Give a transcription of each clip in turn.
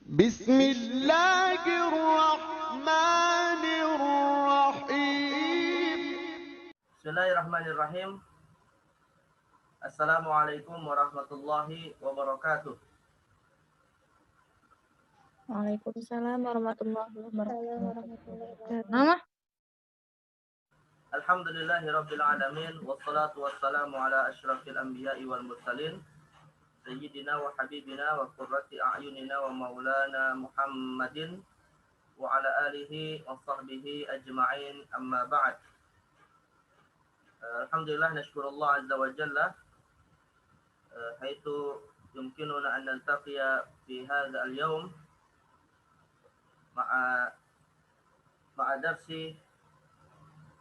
بسم الله الرحمن الرحيم. Bismillahirrahmanirrahim. Assalamualaikum warahmatullahi wabarakatuh. Waalaikumsalam warahmatullahi wabarakatuh. Nama? Alhamdulillahi rabbil alamin. Wassalatu wassalamu ala asyrafil anbiya'i wal mursalin. Sayyidina wa habibina wa qurrati a'yunina wa maulana Muhammadin wa ala alihi wa sahbihi ajma'in, amma ba'd. Alhamdulillah, nashkurullah azza wa jalla haitsu yumkinuna an naltaqiya fi hadha al-yawm ma'a darsi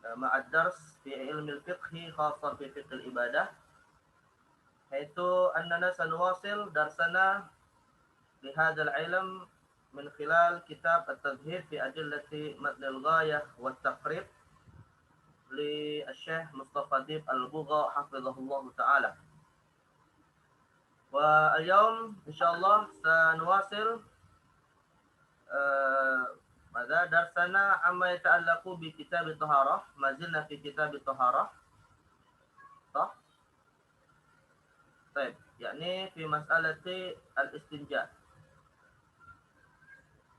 مع الدرس في علم الفقه خاصة في فقه الإبادة، حيث أننا سنواصل درسنا لهذا العلم من خلال كتاب التظهير في أدلة متن الغاية والتقريب للشيخ مصطفى ديب البوغا حفظه الله تعالى. واليوم إن شاء الله سنواصل ماذا درسنا عما يتعلق بكتاب الطهارة. ما زلنا في كتاب الطهارة، صح؟ طيب، يعني في مسألة الاستنجاء.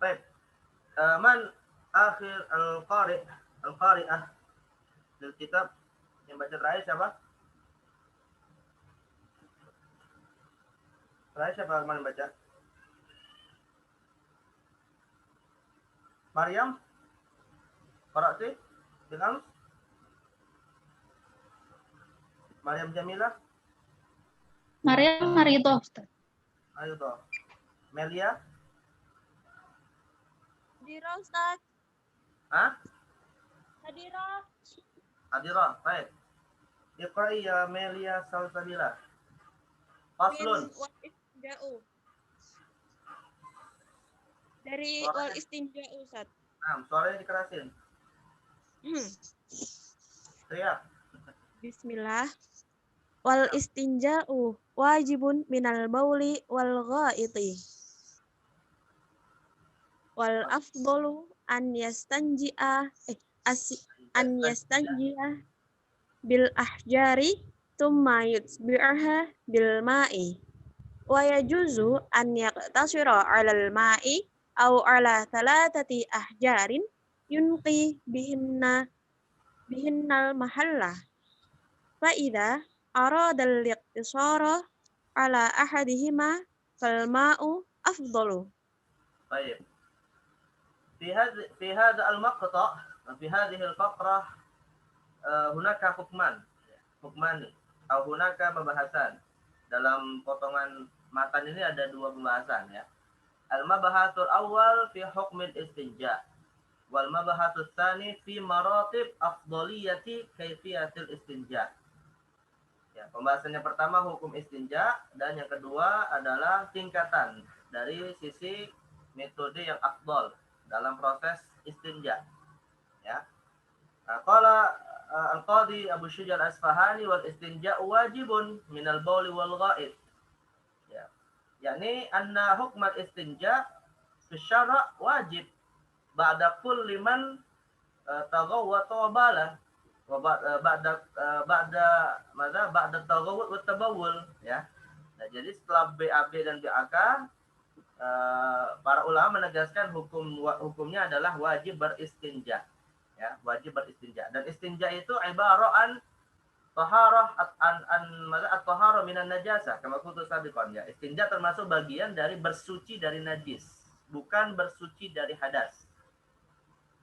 طيب، من آخر القارئة للكتاب؟ yang baca terakhir siapa? Terakhir siapa yang baca? Maryam? Qara'ti? Bil'ams? Maryam Jamilah? Maryam Marido, Ustaz. Ayo toh. Melia? Hadira, Ustaz. Hah? Hadira. Adira, baik. Iqra'i ya Melia Salsabila. Faslun. Wal istinja'u. Dari wal istinja'u, Ustaz. Suaranya dikerasin. Teriak. Bismillah. Wal istinja'u wajibun minal bauli wal ghaiti. Wal afdalu an yastanji'a bil ahjari thumma yutbi'aha bil ma'i. Wa yajuzu an yaqtasira 'alal ma'i aw 'ala thalathati ahjarin yunqi bihinnal mahalla. Fa idza arada al-iqtisara 'ala ahadihima fal ma'u afdalu. طيب. في هذا المقطع في هذه الفقرة هناك حكمان atau hunaka pembahasan. Dalam potongan matan ini ada dua pembahasan, ya. Al-mabahatul awal fi hukmil istinja wal mabahatul tsani fi maratib afdaliyati kaifiyatil istinja. Ya, pembahasannya pertama hukum istinja dan yang kedua adalah tingkatan dari sisi metode yang afdal dalam proses istinja. Ya. Qala al-Qadi Abu Syuja al-Asfahani wal istinja wajibun minal bauli wal ghaid. Ya. Yani anna hukmal istinja fi syara' wajib ba'da kulli man taghawwata wa bala wa ba'da taghawwut wa tabawul, ya. Nah, jadi setelah BAB dan BAK para ulama menegaskan hukumnya adalah wajib beristinja, ya, wajib beristinja. Dan istinja itu ibarat taharah at-taharah minan najasah kama kuntu sabiqan, ya. Istinja termasuk bagian dari bersuci dari najis, bukan bersuci dari hadas.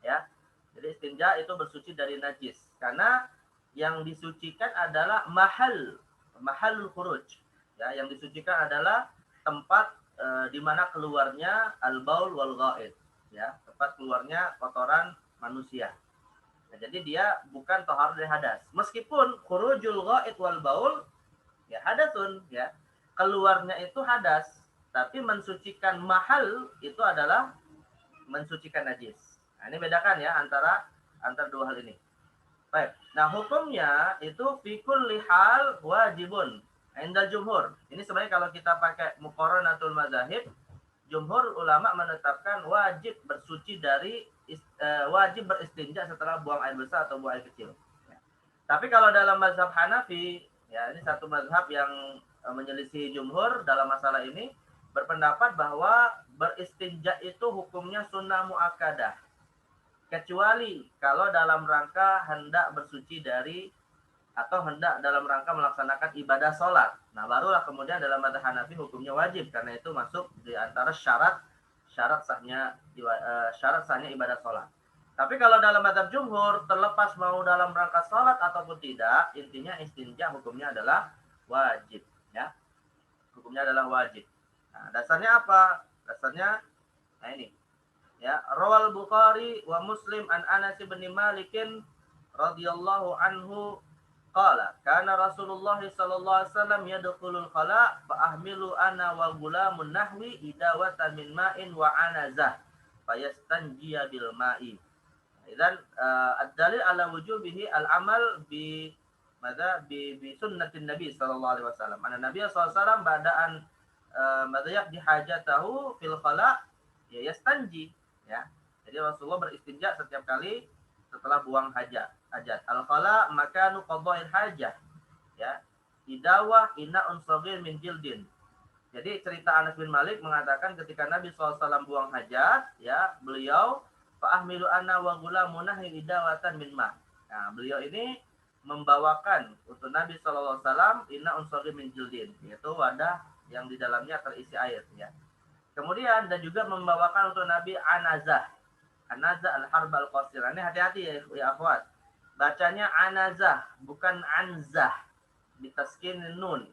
Ya. Jadi istinja itu bersuci dari najis karena yang disucikan adalah mahalul khuruj. Ya, yang disucikan adalah tempat di mana keluarnya al-baul wal ghaid, ya, tempat keluarnya kotoran manusia. Nah, jadi dia bukan tahar dari hadas. Meskipun khurujul ghaid wal baul ya hadatsun, ya. Keluarnya itu hadas, tapi mensucikan mahal itu adalah mensucikan najis. Nah, ini bedakan ya antara dua hal ini. Baik. Nah, hukumnya itu fi kulli hal wajibun indal jumhur. Ini sebenarnya kalau kita pakai muqaranatul madzahib, jumhur ulama menetapkan wajib bersuci dari wajib beristinja setelah buang air besar atau buang air kecil. Tapi kalau dalam mazhab Hanafi, ya ini satu mazhab yang menyelisih jumhur dalam masalah ini, berpendapat bahwa beristinja itu hukumnya sunnah muakkadah. Kecuali kalau dalam rangka hendak bersuci dari atau hendak dalam rangka melaksanakan ibadah sholat. Nah, barulah kemudian dalam mazhab Hanafi hukumnya wajib, karena itu masuk di antara syarat sahnya ibadah sholat. Tapi kalau dalam mazhab jumhur, terlepas mau dalam rangka sholat ataupun tidak, intinya istinja hukumnya adalah wajib. Ya, hukumnya adalah wajib. Nah, dasarnya apa? Dasarnya, nah ini. Ya, rawal Bukhari wa Muslim an Anas bin Malik radhiyallahu anhu qala kana Rasulullah sallallahu alaihi wasallam yadkhulul khala fa ahmilu ana wa gulamun nahwi idawatan min ma'in wa anazah fayastanjiya bil ma'i. Idzan ad-dalil ala wujubihi al-amal bi sunnatin Nabi sallallahu alaihi wasallam. Anna Nabi sallallahu alaihi wasallam ba'daan madayaq dihajatahu fil khala ya yastanji, ya. Jadi Rasulullah beristinja setiap kali setelah buang hajat. Al-khala makanu qada'il hajah. Ya. Idawah ina'un saghir min jildin. Jadi cerita Anas bin Malik mengatakan ketika Nabi SAW buang hajat, ya, beliau fa'ahmilu anna wa gulamun nahwi idawatan min ma'. Nah, beliau ini membawakan untuk Nabi SAW ina'un saghir min jildin, yaitu wadah yang di dalamnya terisi air, ya. Kemudian dan juga membawakan untuk Nabi anazah. Anazah al-harb al-qasir. Ini hati-hati ya akhwat. Bacanya anazah, bukan anzah. Bitaskin nun.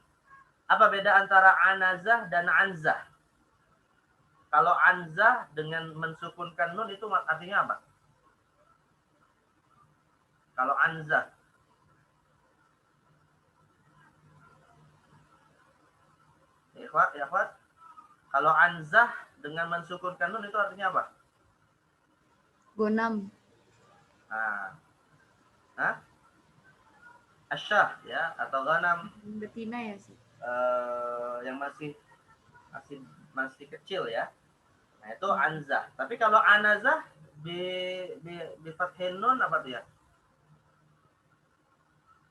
Apa beda antara anazah dan anzah? Kalau anzah dengan mensukunkan nun itu artinya apa? Kalau anzah. Ya akhwat. Kalau anzah dengan mensukunkan nun itu artinya apa? Gonam. Asyah, ya, atau ghanam. Betina ya sih. Yang masih kecil, ya. Nah, itu anzah. Tapi kalau anazah di fathin nun apa tuh ya?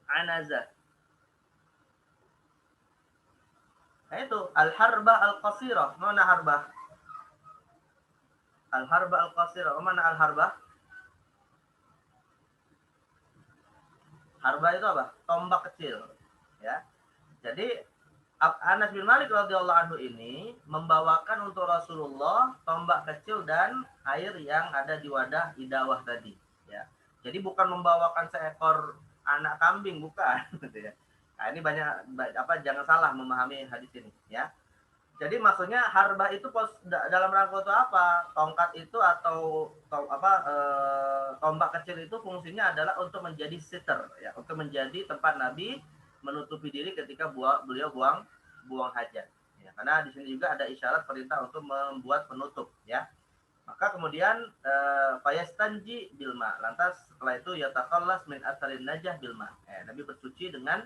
Anazah. Nah, itu al-harbah al-qasirah. Mana harbah? Al-harbah al-qasirah. Mana al-harbah? Harbah itu apa? Tombak kecil, ya. Jadi Anas bin Malik radhiyallahu anhu ini membawakan untuk Rasulullah tombak kecil dan air yang ada di wadah idawah tadi, ya. Jadi bukan membawakan seekor anak kambing, bukan, gitu ya. Nah, ini jangan salah memahami hadis ini, ya. Jadi maksudnya harbah itu dalam rangka untuk apa? Tongkat itu atau tombak kecil itu fungsinya adalah untuk menjadi sitter, ya, untuk menjadi tempat Nabi menutupi diri ketika beliau buang hajat. Ya, karena di sini juga ada isyarat perintah untuk membuat penutup, ya. Maka kemudian fayastanji bilma. Lantas setelah itu yataqallas min atharin najah bilma. Nabi bersuci dengan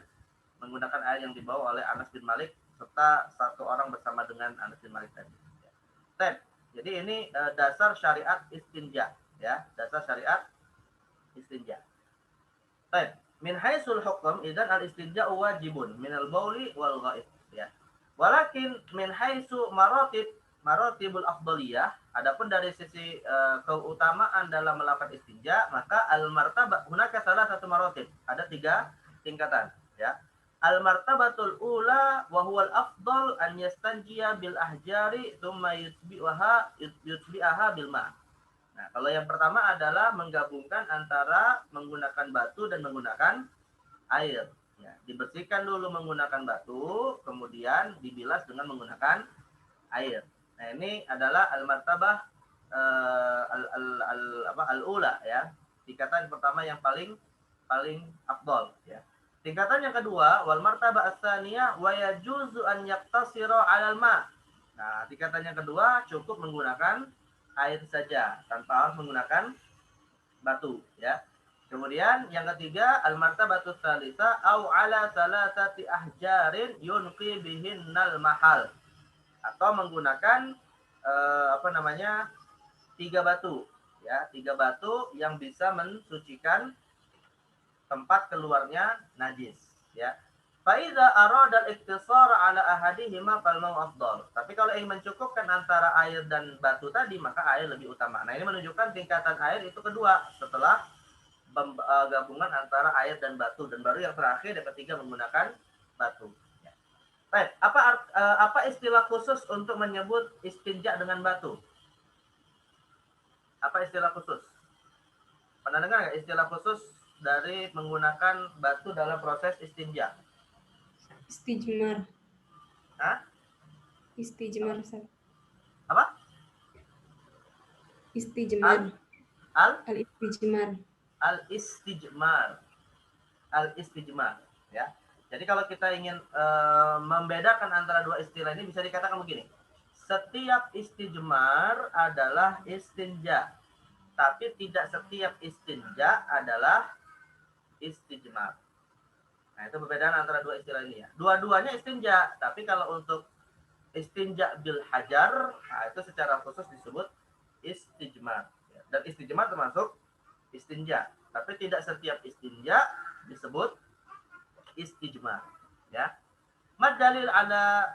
menggunakan air yang dibawa oleh Anas bin Malik serta satu orang bersama dengan Anas bin Malik tadi. Jadi ini dasar syariat istinja, ya, dasar syariat istinja. Min haitsul hukm idzan al-istinja wajibun min al-bauli wal ghaib, ya. Walakin min haitsu maratibul afdaliyah, adapun dari sisi keutamaan dalam melakukan istinja, maka al-martabah hunaka salah satu maratib, ada 3 tingkatan, ya. Al-martabatul ula wa huwal afdal an yastanjiya bil ahjari thumma yutbi'aha bil ma'. Nah, kalau yang pertama adalah menggabungkan antara menggunakan batu dan menggunakan air. Ya, dibersihkan dulu menggunakan batu, kemudian dibilas dengan menggunakan air. Nah, ini adalah al-martabah al-ula, ya. Tingkatan pertama yang paling afdal, ya. Tingkatan yang kedua, wal martabah ats-tsaniyah wa yajuzu an yaqtasira 'alal ma'. Nah, tingkatan yang kedua cukup menggunakan air saja tanpa harus menggunakan batu, ya. Kemudian yang ketiga, al martabatu tsalitsah au 'ala thalathati ahjarin yunqi bihinnal mahal. Atau menggunakan 3 batu, ya, 3 batu yang bisa mensucikan tempat keluarnya najis, ya. Faiza arada al-iktisar ala ahadihima fal mau afdal. Tapi kalau ingin mencukupkan antara air dan batu tadi, maka air lebih utama. Nah, ini menunjukkan tingkatan air itu kedua setelah gabungan antara air dan batu, dan baru yang terakhir yang ketiga menggunakan batu. Ya. Baik, apa istilah khusus untuk menyebut istinja dengan batu? Apa istilah khusus? Pernah dengar nggak istilah khusus dari menggunakan batu dalam proses istinja? Istijmar. Hah? Istijmar. Apa? Istijmar. Al-istijmar. Al-istijmar. Al-istijmar, ya. Jadi kalau kita ingin membedakan antara dua istilah ini bisa dikatakan begini. Setiap istijmar adalah istinja, tapi tidak setiap istinja adalah istijmar. Nah, itu perbedaan antara dua istilah ini ya. Dua-duanya istinja, tapi kalau untuk istinja bil hajar, nah itu secara khusus disebut istijmar. Dan istijmar termasuk istinja, tapi tidak setiap istinja disebut istijmar, ya. Mad dalil ala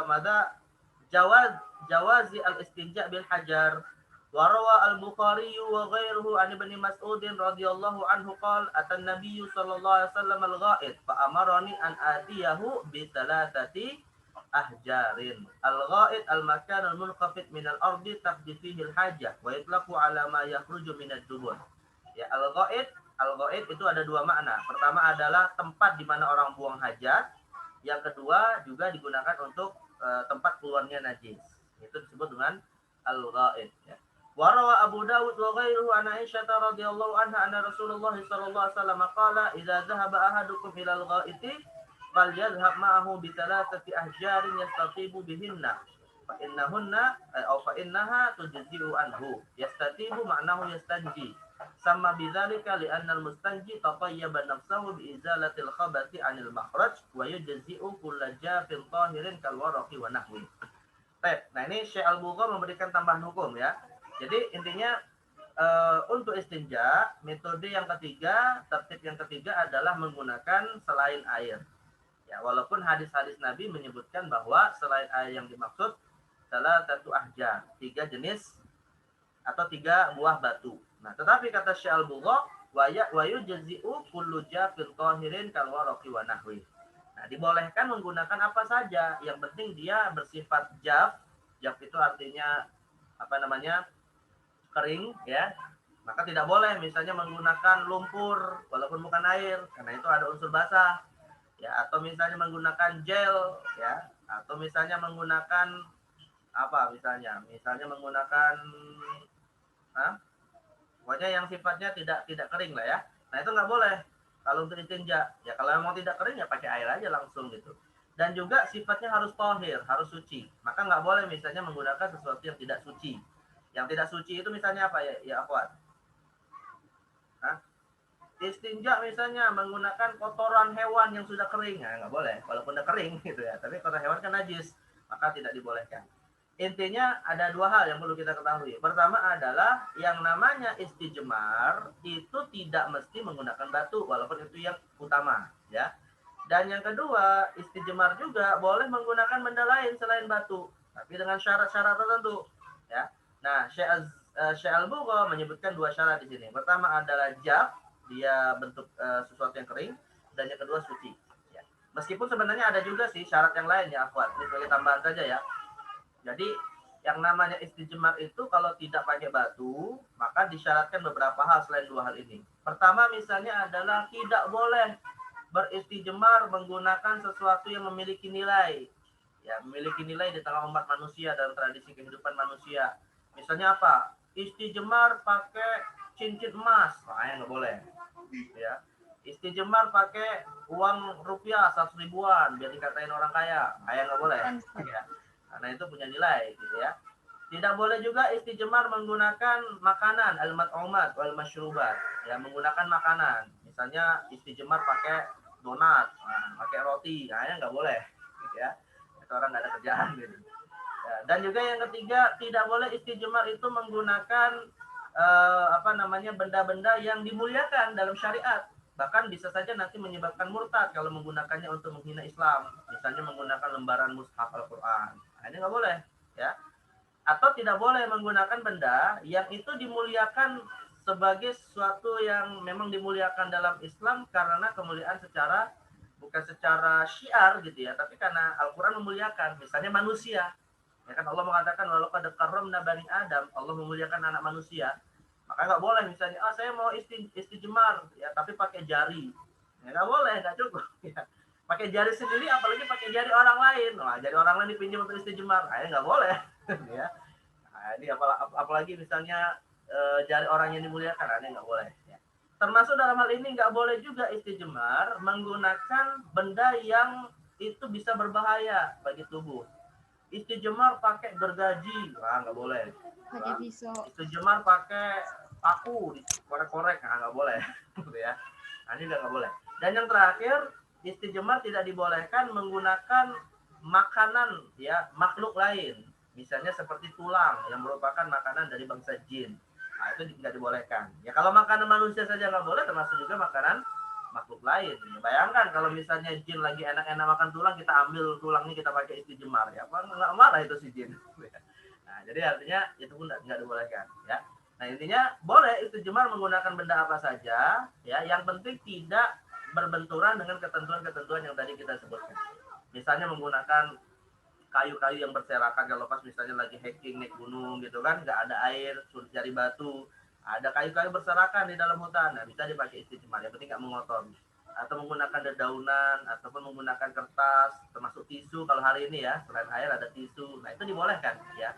mada jawazi al-istinja bil hajar. وروى البخاري وغيره عن ابن مسعود رضي الله عنه قال أتى النبي صلى الله عليه وسلم الغائط فأمرني أن آتيه بثلاثة أحجار. الغائط المكان المنخفض من الأرض تقضي فيه الحاجة ويطلق على ما يخرج من الدبر. Ya, al-ghaid itu ada dua makna. Pertama adalah tempat di mana orang buang hajat. Yang kedua juga digunakan untuk tempat keluarnya najis. Itu disebut dengan al-ghaid, ya. وروى أبو داود وغيره عن عائشة رضي الله عنها أن رسول الله صلى الله عليه وسلم قال إذا ذهب أحدكم إلى الغائط فليذهب معه بثلاثة أحجار يستطيب بهن فإنها تجزئ عنه. يستطيب معناه يستنجي. سمى بذلك لأن المستنجي تطيب نفسه بإزالة الخبث عن المخرج ويجزئ كل جاف طاهر كالورق ونحوه. Baik, nah ini Syekh Al-Bukhari memberikan tambahan hukum, ya. Jadi intinya untuk istinja, metode yang ketiga, tertib yang ketiga adalah menggunakan selain air. Ya, walaupun hadis-hadis Nabi menyebutkan bahwa selain air yang dimaksud adalah satu ahjar, 3 jenis atau 3 buah batu. Nah, tetapi kata Syekh Al-Bukhari, wa yujzi'u kullu jafin tahirin kal waraqi wa nahwi. Nah, dibolehkan menggunakan apa saja, yang penting dia bersifat jaf. Jaf itu artinya kering, ya. Maka tidak boleh misalnya menggunakan lumpur walaupun bukan air, karena itu ada unsur basah, ya. Atau misalnya menggunakan gel, ya. Atau misalnya menggunakan misalnya menggunakan pokoknya yang sifatnya tidak kering lah, ya. Nah, itu nggak boleh kalau untuk istinja. Ya, kalau memang tidak kering ya pakai air aja langsung gitu. Dan juga sifatnya harus tahir, harus suci. Maka nggak boleh misalnya menggunakan sesuatu yang tidak suci. Yang tidak suci itu misalnya apa ya akhwat? Istinja misalnya menggunakan kotoran hewan yang sudah kering, nggak boleh. Walaupun udah kering gitu ya, tapi kotoran hewan kan najis, maka tidak dibolehkan. Intinya ada 2 hal yang perlu kita ketahui. Pertama adalah yang namanya istijmar itu tidak mesti menggunakan batu, walaupun itu yang utama, ya. Dan yang kedua, istijmar juga boleh menggunakan benda lain selain batu, tapi dengan syarat-syarat tertentu, ya. Nah, Syekh Al-Bukhari menyebutkan 2 syarat di sini. Pertama adalah jaf, dia bentuk sesuatu yang kering, dan yang kedua suci. Ya. Meskipun sebenarnya ada juga sih syarat yang lain, ya akhwat. Ini sebagai tambahan saja, ya. Jadi yang namanya istijmar itu kalau tidak pakai batu, maka disyaratkan beberapa hal selain 2 hal ini. Pertama misalnya adalah tidak boleh beristijmar menggunakan sesuatu yang memiliki nilai. Ya, memiliki nilai di tengah umat manusia dalam tradisi kehidupan manusia. Misalnya apa? Istijmar pakai cincin emas, nggak boleh. Ya. Istijmar pakai uang rupiah 100 ribuan biar dikatain orang kaya, nggak boleh. Ya. Karena itu punya nilai, gitu ya. Tidak boleh juga istijmar menggunakan makanan, al-mat'umat wal masyrubat, ya, menggunakan makanan. Misalnya istijmar pakai donat, pakai roti, nggak boleh, gitu ya. Itu orang nggak ada kerjaan, gitu. Ya, dan juga yang ketiga, tidak boleh istijmar itu menggunakan benda-benda yang dimuliakan dalam syariat. Bahkan bisa saja nanti menyebabkan murtad kalau menggunakannya untuk menghina Islam. Misalnya menggunakan lembaran mushaf Al-Quran. Nah, ini nggak boleh, ya. Atau tidak boleh menggunakan benda yang itu dimuliakan sebagai sesuatu yang memang dimuliakan dalam Islam karena kemuliaan bukan secara syiar gitu ya, tapi karena Al-Quran memuliakan. Misalnya manusia. Ya kan Allah mengatakan walaqad karramna bani Adam, Allah memuliakan anak manusia. Maka nggak boleh misalnya, saya mau istijmar, ya tapi pakai jari. Ya nggak boleh, nggak cukup. Ya. Pakai jari sendiri, apalagi pakai jari orang lain. Nah, jari orang lain dipinjam untuk istijmar, nah, nggak boleh. Ya. Nah, ini apalagi misalnya jari orang yang dimuliakan, nah, ini nggak boleh. Ya. Termasuk dalam hal ini nggak boleh juga istijmar menggunakan benda yang itu bisa berbahaya bagi tubuh. Istijmar pakai gergaji, nggak boleh. Pakai pisau. Istijmar pakai paku, korek-korek, nggak boleh. Ya. Nah, ini nggak boleh. Dan yang terakhir, istijmar tidak dibolehkan menggunakan makanan ya makhluk lain. Misalnya seperti tulang yang merupakan makanan dari bangsa jin. Nah, itu tidak dibolehkan. Ya kalau makanan manusia saja nggak boleh, termasuk juga makanan makhluk lain. Bayangkan kalau misalnya jin lagi enak-enak makan tulang, kita ambil tulangnya kita pakai istijmar, ya apa nggak marah itu si jin. Nah, jadi artinya itu pun nggak dibolehkan, ya. Nah intinya boleh istijmar menggunakan benda apa saja, ya. Yang penting tidak berbenturan dengan ketentuan-ketentuan yang tadi kita sebutkan. Misalnya menggunakan kayu-kayu yang berserakan kalau pas misalnya lagi hiking naik gunung gitu kan, nggak ada air, sulit cari batu. Ada kayu-kayu berserakan di dalam hutan, nah bisa dipakai istijmar, yang penting nggak mengotori. Atau menggunakan dedaunan, ataupun menggunakan kertas, termasuk tisu kalau hari ini ya, selain air ada tisu, nah itu dibolehkan ya.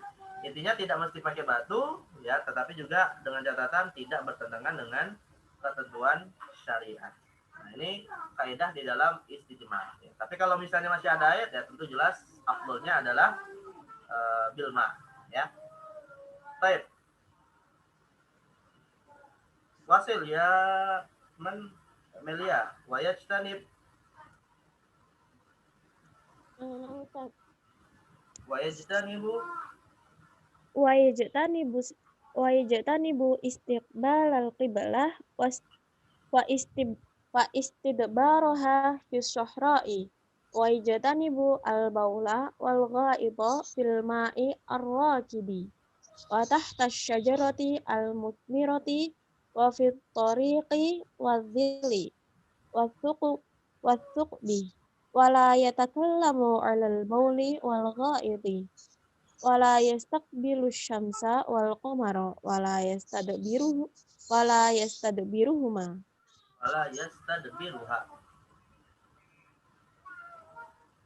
Intinya tidak mesti pakai batu ya, tetapi juga dengan catatan tidak bertentangan dengan ketentuan syariat. Nah ini kaidah di dalam istijmar. Ya. Tapi kalau misalnya masih ada air, ya tentu jelas afdolnya adalah bilma ya. Baik. Wasil ya Melia wa yajtanib wa yajtanibu istiqbal al-qiblah wa istidbaraha fi syahra'i wa yajtanibu al-baula wal gha'idha fil ma'i ar-rakidi wa tahta asy-syajarati al-mutmirati wa fit tariqi wadh-dhilli wath-thuqbi wa la yatakallamu 'alal bauli wal gha'idi wa la yastaqbilu syamsa wal qamara wa la yastadbiruhuma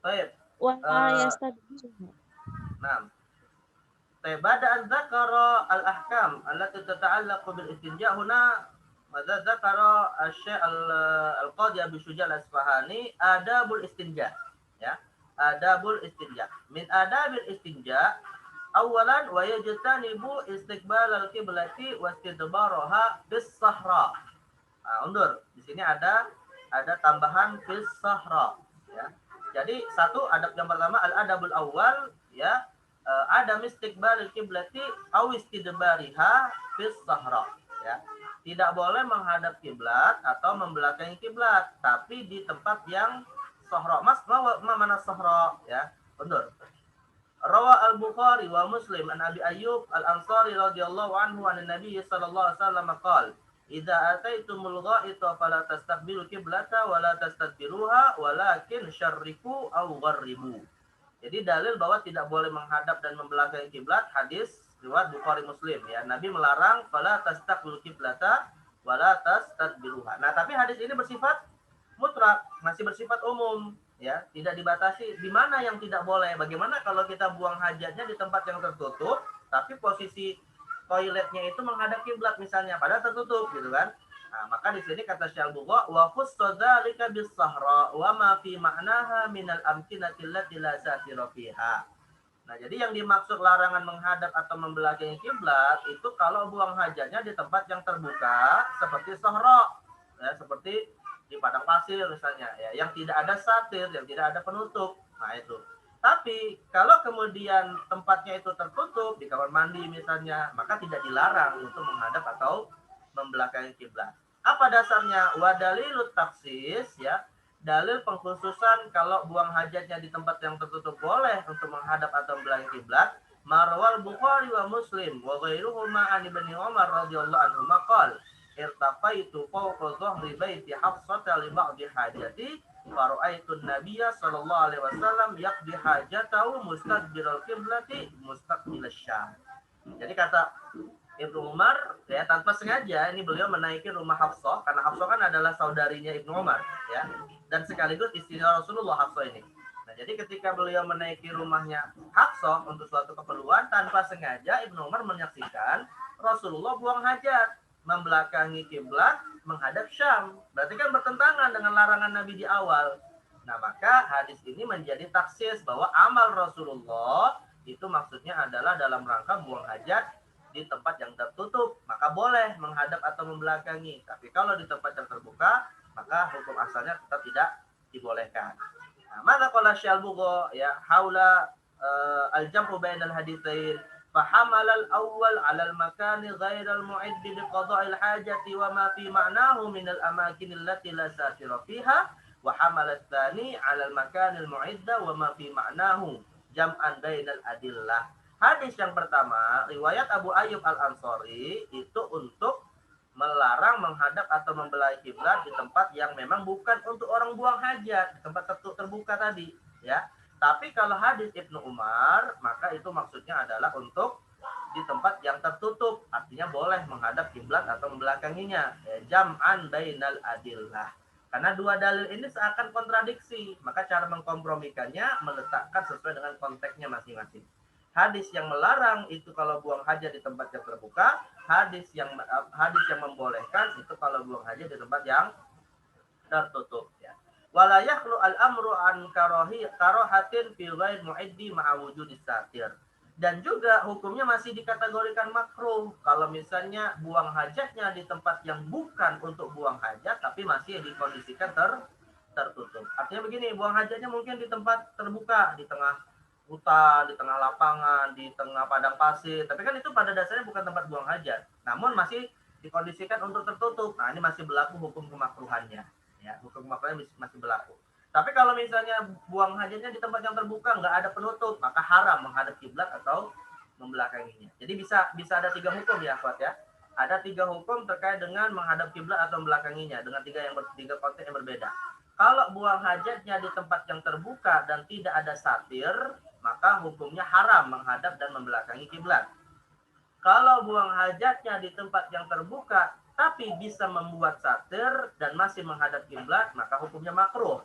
Baik. wa la yastadbiruhuma. Nah, bada an dzakara al-ahkam allati tata'allaqu bil istinja huna madza dzakara asy-syekh al-qadhi Abu Syuja al-Asfahani adabul istinja ya. Adabul istinja. Min adabil istinja awalan wa yajtanibu istiqbal al-qiblati wa istidbaraha bis sahra. Undur. Di sini ada tambahan bis sahra ya. Jadi satu adab yang pertama al-adabul awal ya. Ada istiqbal al-qiblati aw istidbariha fis sahra ya. Tidak boleh menghadap kiblat atau membelakangi kiblat, tapi di tempat yang sahra. Mana sahra ya? Undur. Rawa al-Bukhari wa Muslim an Abi Ayyub al-Ansari radhiyallahu anhu an Nabi sallallahu alaihi wasallam qala idza ataitumul gha'ita fala tastaqbilu qiblata wa la tastadbiruha walakin syarriku aw gharribu. Jadi dalil bahwa tidak boleh menghadap dan membelakangi kiblat, hadis riwayat Bukhari Muslim ya. Nabi melarang fala tastaqbil qiblata wala tastadbiruha. Nah, tapi hadis ini bersifat mutlak, masih bersifat umum ya, tidak dibatasi di mana yang tidak boleh. Bagaimana kalau kita buang hajatnya di tempat yang tertutup, tapi posisi toiletnya itu menghadap kiblat misalnya, padahal tertutup gitu kan. Nah, maka di sini kata Syekh Al-Bugha wa khusadzalika bis-sahra wa ma fi ma'naha minal amkinati allati la satira fiha. Nah, jadi yang dimaksud larangan menghadap atau membelakangi kiblat itu kalau buang hajatnya di tempat yang terbuka seperti sahra ya, seperti di padang pasir misalnya ya, yang tidak ada satir, yang tidak ada penutup. Nah, itu. Tapi kalau kemudian tempatnya itu tertutup di kamar mandi misalnya, maka tidak dilarang untuk menghadap atau membelakangi kiblat. Apa dasarnya? Wa dalilut taksis, ya. Dalil pengkhususan kalau buang hajatnya di tempat yang tertutup boleh untuk menghadap atau membelakangi kiblat. Marwal Bukhari wa Muslim wa ghairuhuma an Ibnu Umar radhiyallahu anhu maqal irtaqaitu fawqa dhahri baiti Hafsata li ba'di hajati fara'aitun nabiyya sallallahu alaihi wasallam yaqdi hajatahu mustaqbilal qiblati mustaqbilas syam. Jadi kata Ibnu Umar, ya, tanpa sengaja ini beliau menaiki rumah Hafsah, karena Hafsah kan adalah saudarinya Ibnu Umar, ya, dan sekaligus istri Rasulullah Hafsah ini. Nah, jadi ketika beliau menaiki rumahnya Hafsah untuk suatu keperluan, tanpa sengaja Ibnu Umar menyaksikan Rasulullah buang hajat, membelakangi kiblat, menghadap Syam. Berarti kan bertentangan dengan larangan Nabi di awal. Nah, maka hadis ini menjadi taksis bahwa amal Rasulullah itu maksudnya adalah dalam rangka buang hajat di tempat yang tertutup, maka boleh menghadap atau membelakangi. Tapi kalau di tempat yang terbuka, maka hukum asalnya tetap tidak dibolehkan. Nah, mana qala Syalbugho, ya, haula al-jam'u bainal haditsain فحمل الأول على المكان غير المعد لقضاء الحاجة وما في معناه من الأماكن التي لا ساتر فيها وحمل الثاني على المكان المعد وما في معناه جمعا بين الأدلة. Hadis yang pertama, riwayat Abu Ayyub Al-Ansari itu untuk melarang menghadap atau membelakangi kiblat di tempat yang memang bukan untuk orang buang hajat, di tempat terbuka tadi, ya. Tapi kalau hadis Ibnu Umar, maka itu maksudnya adalah untuk di tempat yang tertutup. Artinya boleh menghadap kiblat atau membelakanginya. Jam'an bainal adillah. Karena dua dalil ini seakan kontradiksi. Maka cara mengkompromikannya meletakkan sesuai dengan konteksnya masing-masing. Hadis yang melarang itu kalau buang hajat di tempat yang terbuka. Hadis yang membolehkan itu kalau buang hajat di tempat yang tertutup. Ya. Wala yakhlu al-amru an karahatin fi ghairi mu'iddi ma'a wujudis satir. Dan juga hukumnya masih dikategorikan makruh kalau misalnya buang hajatnya di tempat yang bukan untuk buang hajat tapi masih dikondisikan tertutup. Artinya begini, buang hajatnya mungkin di tempat terbuka, di tengah hutan, di tengah lapangan, di tengah padang pasir. Tapi kan itu pada dasarnya bukan tempat buang hajat. Namun masih dikondisikan untuk tertutup. Nah, ini masih berlaku hukum kemakruhannya. Ya, hukum makruhnya masih berlaku. Tapi kalau misalnya buang hajatnya di tempat yang terbuka, nggak ada penutup, maka haram menghadap kiblat atau membelakanginya. Jadi bisa ada 3 hukum ya, Akhwat, ya. Ada 3 hukum terkait dengan menghadap kiblat atau membelakanginya dengan 3 konteks yang berbeda. Kalau buang hajatnya di tempat yang terbuka dan tidak ada satir, maka hukumnya haram menghadap dan membelakangi kiblat. Kalau buang hajatnya di tempat yang terbuka tapi bisa membuat satir dan masih menghadap kiblat, maka hukumnya makruh.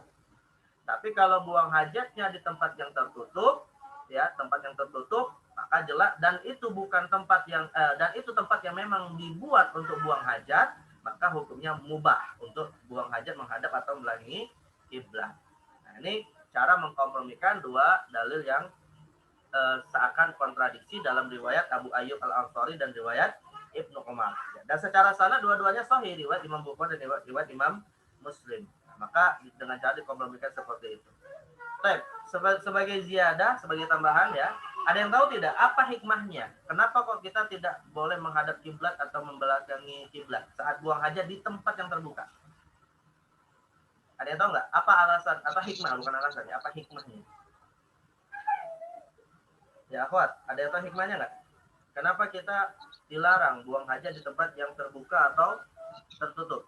Tapi kalau buang hajatnya di tempat yang tertutup, ya, tempat yang tertutup, maka jelas, dan itu bukan tempat yang tempat yang memang dibuat untuk buang hajat, maka hukumnya mubah untuk buang hajat menghadap atau membelakangi kiblat. Nah, ini cara mengkompromikan dua dalil yang seakan kontradiksi dalam riwayat Abu Ayyub Al-Ansari dan riwayat Ibnu Umar. Dan secara sanad dua-duanya sahih, riwayat Imam Bukhari dan riwayat Imam Muslim. Nah, maka dengan cara dikompromikan seperti itu. Baik, sebagai ziyadah, sebagai tambahan, ya, ada yang tahu tidak apa hikmahnya? Kenapa kok kita tidak boleh menghadap kiblat atau membelakangi kiblat saat buang hajat di tempat yang terbuka? Ada yang tahu nggak? Apa alasan? Apa hikmah? Bukan alasannya. Apa hikmahnya? Ya, Akhwat, ada yang tahu hikmahnya nggak? Kenapa kita dilarang buang hajat di tempat yang terbuka atau tertutup?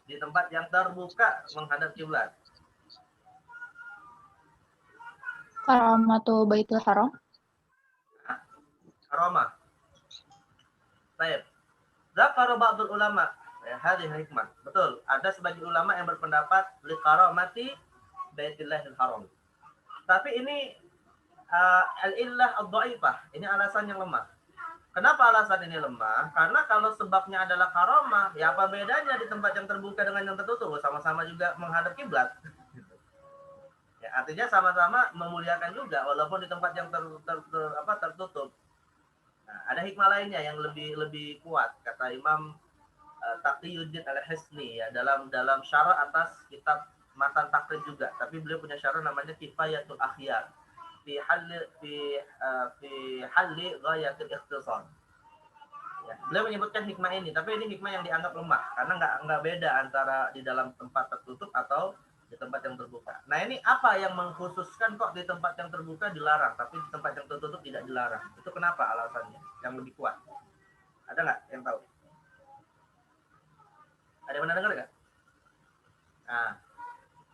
Di tempat yang terbuka menghadap kiblat. Karamatu Baitul Haram. Aroma. Baik. Zakara ba'dul ulama. Ya, hadhihi hikmah. Betul. Ada sebagian ulama yang berpendapat li karamati Baitillahil Haram. Tapi ini al-illah ad-dhaifah. Ini alasan yang lemah. Kenapa alasan ini lemah? Karena kalau sebabnya adalah karamah, ya apa bedanya di tempat yang terbuka dengan yang tertutup? Sama-sama juga menghadap kiblat. Ya, artinya sama-sama memuliakan juga walaupun di tempat yang tertutup. Nah, ada hikmah lainnya yang lebih kuat, kata Imam Taqiyuddin Al-Hisni, ya, dalam syarah atas kitab matan takrib juga, tapi beliau punya syarah namanya Kifayatul Akhyar fi halli ghayatil ikhtisar. Ya, beliau menyebutkan hikmah ini, tapi ini hikmah yang dianggap lemah karena nggak beda antara di dalam tempat tertutup atau di tempat yang terbuka. Nah, ini apa yang mengkhususkan kok di tempat yang terbuka dilarang, tapi di tempat yang tertutup tidak dilarang? Itu kenapa alasannya yang lebih kuat? Ada nggak yang tahu? Ada yang pernah dengar nggak? Nah,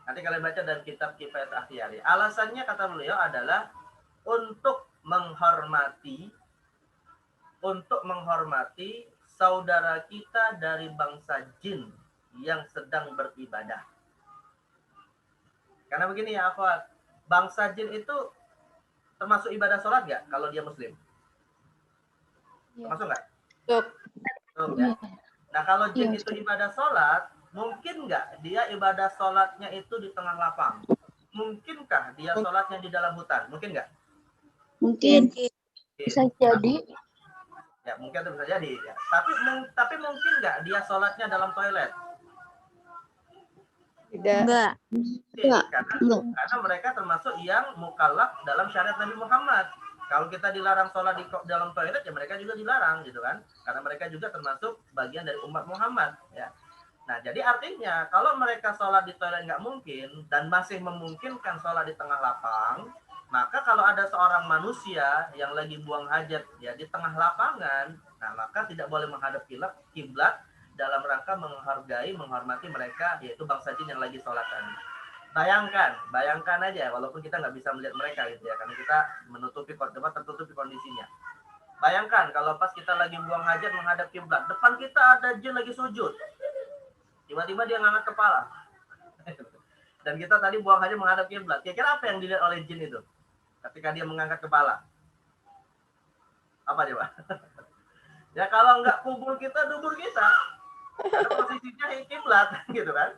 nanti kalian baca dari kitab Kifayat Akhyari. Alasannya kata beliau adalah untuk menghormati saudara kita dari bangsa jin yang sedang beribadah. Karena begini ya, akhwat, bangsa jin itu termasuk ibadah sholat nggak kalau dia muslim? Termasuk nggak? Ya. Nah, kalau jin itu ibadah sholat, mungkin nggak dia ibadah sholatnya itu di tengah lapang? Mungkinkah dia sholatnya di dalam hutan? Mungkin nggak? Mungkin. Bisa jadi. Ya, mungkin itu bisa jadi. Ya. Tapi mungkin nggak dia sholatnya dalam toilet? Tidak. Enggak. Karena mereka termasuk yang mukallaf dalam syariat Nabi Muhammad. Kalau kita dilarang sholat di dalam toilet, ya mereka juga dilarang, gitu kan? Karena mereka juga termasuk bagian dari umat Muhammad, ya. Nah, jadi artinya kalau mereka sholat di toilet nggak mungkin dan masih memungkinkan sholat di tengah lapang, maka kalau ada seorang manusia yang lagi buang hajat ya di tengah lapangan, nah maka tidak boleh menghadap kiblat dalam rangka menghormati mereka, yaitu bangsa jin yang lagi sholat tadi. Bayangkan aja, walaupun kita nggak bisa melihat mereka gitu ya, karena kita tertutupi kondisinya. Bayangkan kalau pas kita lagi buang hajat menghadap kiblat, depan kita ada jin lagi sujud, tiba-tiba dia ngangkat kepala, dan kita tadi buang hajat menghadap kiblat. Kira-kira apa yang dilihat oleh jin itu ketika dia mengangkat kepala? Apa coba? Ya kalau nggak kubur kita, dubur kita. Karena posisinya kiblat, gitu kan?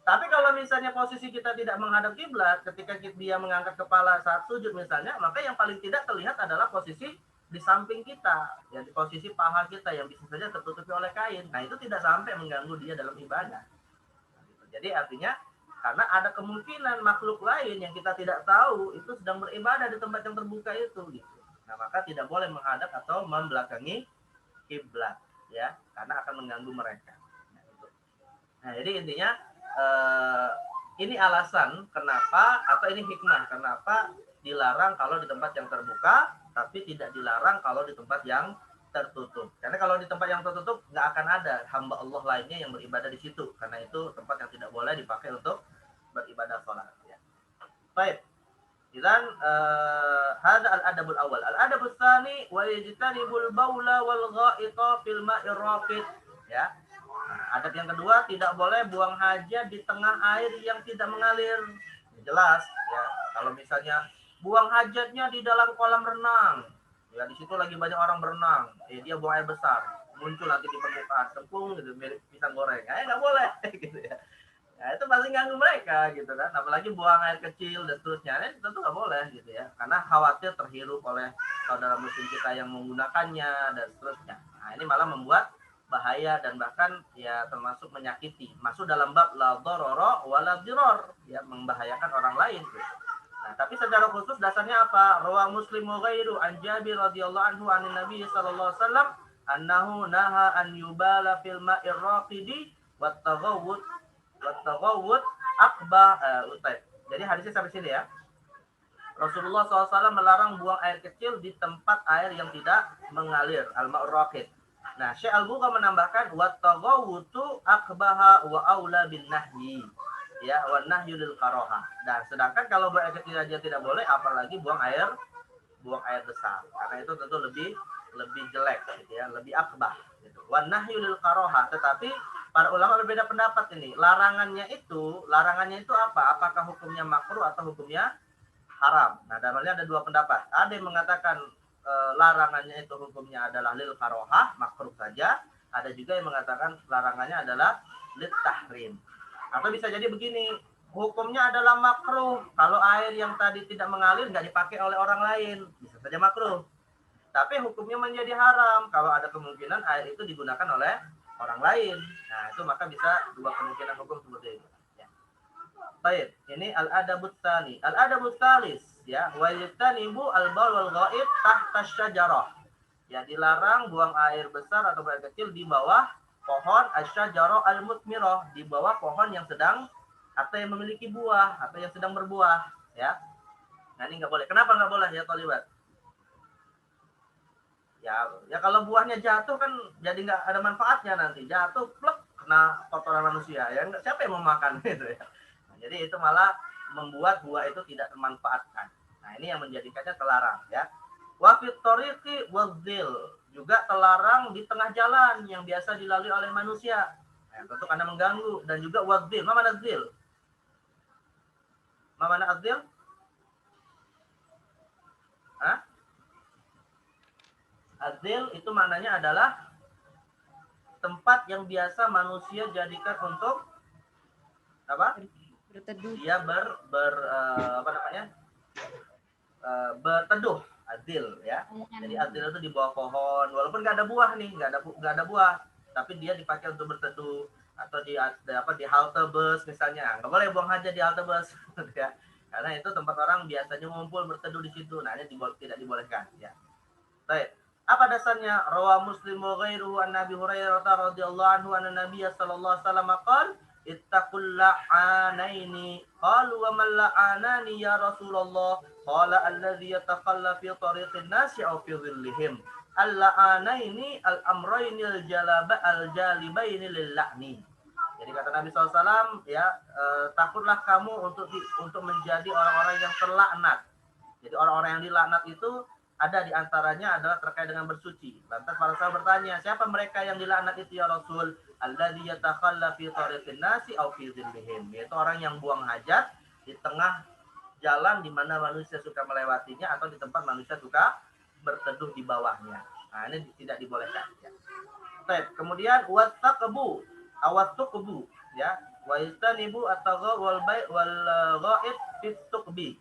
Tapi kalau misalnya posisi kita tidak menghadap kiblat, ketika dia mengangkat kepala saat sujud misalnya, maka yang paling tidak terlihat adalah posisi di samping kita, ya di posisi paha kita yang bisa saja tertutupi oleh kain. Nah, itu tidak sampai mengganggu dia dalam ibadah. Jadi artinya karena ada kemungkinan makhluk lain yang kita tidak tahu itu sedang beribadah di tempat yang terbuka itu, gitu. Nah, maka tidak boleh menghadap atau membelakangi kiblat, ya, karena akan mengganggu mereka. Nah, jadi intinya ini alasan kenapa, atau ini hikmah kenapa dilarang kalau di tempat yang terbuka, tapi tidak dilarang kalau di tempat yang tertutup. Karena kalau di tempat yang tertutup nggak akan ada hamba Allah lainnya yang beribadah di situ, karena itu tempat yang tidak boleh dipakai untuk beribadah sholat. Ya. Baik. Dan hada al-adabul awal. Al-adabul tsani wa yajtanibul baula wal gha'ita fil ma'ir raqid. Ya. Nah, adab yang kedua, tidak boleh buang hajat di tengah air yang tidak mengalir. Jelas ya, kalau misalnya buang hajatnya di dalam kolam renang, ya di situ lagi banyak orang berenang, dia buang air besar, muncul nanti di permukaan tepung gitu, mirip pisang goreng, nggak boleh gitu ya. Nah, itu pasti ganggu mereka gitu kan, apalagi buang air kecil dan seterusnya, tentu nggak boleh gitu ya, karena khawatir terhirup oleh saudara muslim kita yang menggunakannya dan seterusnya. Nah, ini malah membuat bahaya dan bahkan ya termasuk menyakiti, masuk dalam bab la dharara wala dirar, ya membahayakan orang lain. Nah, tapi secara khusus dasarnya apa? Rawa Muslim wa ghairu an Jabir radhiyallahu anhu anin Nabi sallallahu alaihi wasallam annahu naha an yubala fil ma'ir raqidi wat taghawwud akbah utai. Jadi hadisnya sampai sini ya. Rasulullah SAW melarang buang air kecil di tempat air yang tidak mengalir, al-ma'ur raqid. Nah, Syekh Al-Bugha menambahkan wat taghawwutu akbaha wa aula bin nahyi. Ya, wa nahyu lil karaha. Dan sedangkan kalau buang air kecil aja tidak boleh, apalagi buang air besar. Karena itu tentu lebih jelek gitu ya, lebih akbah gitu. Wa nahyu lil karaha. Tetapi para ulama berbeda pendapat ini. Larangannya itu apa? Apakah hukumnya makruh atau hukumnya haram? Nah, dalamnya ada dua pendapat. Ada yang mengatakan larangannya itu hukumnya adalah lil karohah, makruh saja. Ada juga yang mengatakan larangannya adalah lit tahrim. Atau bisa jadi begini, hukumnya adalah makruh kalau air yang tadi tidak mengalir nggak dipakai oleh orang lain, bisa saja makruh. Tapi hukumnya menjadi haram kalau ada kemungkinan air itu digunakan oleh orang lain. Nah, itu maka bisa dua kemungkinan hukum seperti itu. Ya. Baik, ini al-adabut tsani. Al-adabut tsalis ya, wa yastanibu al-baul wal ghaib tahta syajarah. Ya, dilarang buang air besar atau air kecil di bawah pohon asyajarah al-mutmirah, di bawah pohon yang sedang atau yang memiliki buah atau yang sedang berbuah, ya. Nah, ini nggak boleh. Kenapa nggak boleh ya, Tolibat? Ya kalau buahnya jatuh kan jadi nggak ada manfaatnya nanti. Jatuh, plek, kena kotoran manusia. Ya, siapa yang mau makan gitu ya. Jadi itu malah membuat buah itu tidak termanfaatkan. Nah, ini yang menjadikannya terlarang ya. Wa fit tariqi wadzil, juga terlarang di tengah jalan yang biasa dilalui oleh manusia. Nah, tentu karena mengganggu, dan juga wadzil. Ma mana zil? Ma mana adzil? Hah? Adzil itu maknanya adalah tempat yang biasa manusia jadikan untuk apa? Berteduh. Dia apa namanya? Berteduh, adil ya. Jadi adil itu di bawah pohon, walaupun nggak ada buah nih, nggak ada buah, tapi dia dipakai untuk berteduh, atau di halte bus misalnya. Nggak boleh buang hajat di halte bus ya, karena itu tempat orang biasanya ngumpul berteduh di situ. Nah, ini tidak dibolehkan ya. Baik. Apa dasarnya? Rawa Muslim wa ghairuhu an Nabi Hurairah radhiyallahu anhu anna Nabiy sallallahu alaihi wasallam qala ittaqul la'anaini. Qalu wa man la'anani ya Rasulullah? Qala alladhi yatakhalla fi tariqin nasi aw fi dhillihim. Al-la'anaini al-amraini al-jalibaini lil-la'ni. Jadi kata Nabi SAW ya, takutlah kamu untuk menjadi orang-orang yang terlaknat. Jadi orang-orang yang dilaknat itu ada di antaranya adalah terkait dengan bersuci. Lantas para sahabat bertanya, siapa mereka yang dilaknat itu ya Rasul? Alladzi yatakhalla fi tariqin nasi aw fi dhillihim. Yaitu orang yang buang hajat di tengah jalan di mana manusia suka melewatinya, atau di tempat manusia suka berteduh di bawahnya. Nah, ini tidak dibolehkan ya. Baik, kemudian wattaqbu, awattuqbu ya. Wa istanibu at-tagha wal bai' wal ghaib fit tuqbi.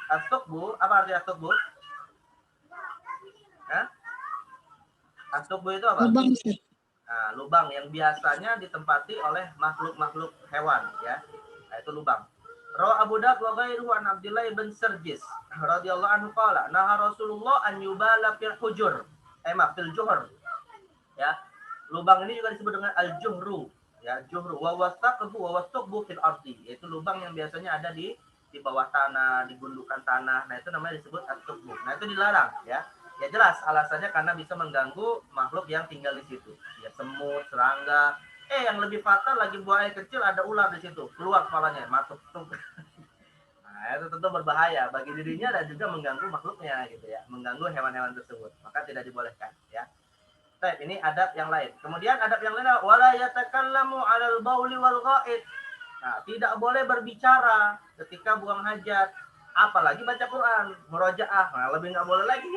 At-tuqbu, apa arti at-tuqbu? Hah? At-tuqbu itu apa? Lubang sih. Nah, lubang yang biasanya ditempati oleh makhluk-makhluk hewan ya. Nah, itu lubang. Rawa Abu Dawud wa ghairuhu an Abdullah bin Sarjis radhiyallahu anhu qala naha Rasulullah an yubala fil hujur. Fil juhur. Ya. Lubang ini juga disebut dengan al-juhru ya, juhru wa wastaqbu fil ardi, yaitu lubang yang biasanya ada di bawah tanah, di gundukan tanah. Nah, itu namanya disebut at-tuqbu. Nah, itu dilarang ya. Ya jelas alasannya karena bisa mengganggu makhluk yang tinggal di situ. Ya semut, serangga. Yang lebih fatal lagi buah air kecil, ada ular di situ. Keluar kepalanya, masuk. Nah, itu tentu berbahaya bagi dirinya dan juga mengganggu makhluknya gitu ya. Mengganggu hewan-hewan tersebut. Maka tidak dibolehkan ya. Baik, ini adab yang lain. Kemudian adab yang lain adalah wala yatakallamu 'alal bauli wal ghaid. Nah, tidak boleh berbicara ketika buang hajat, apalagi baca Quran, murojaah. Nah, lebih nggak boleh lagi.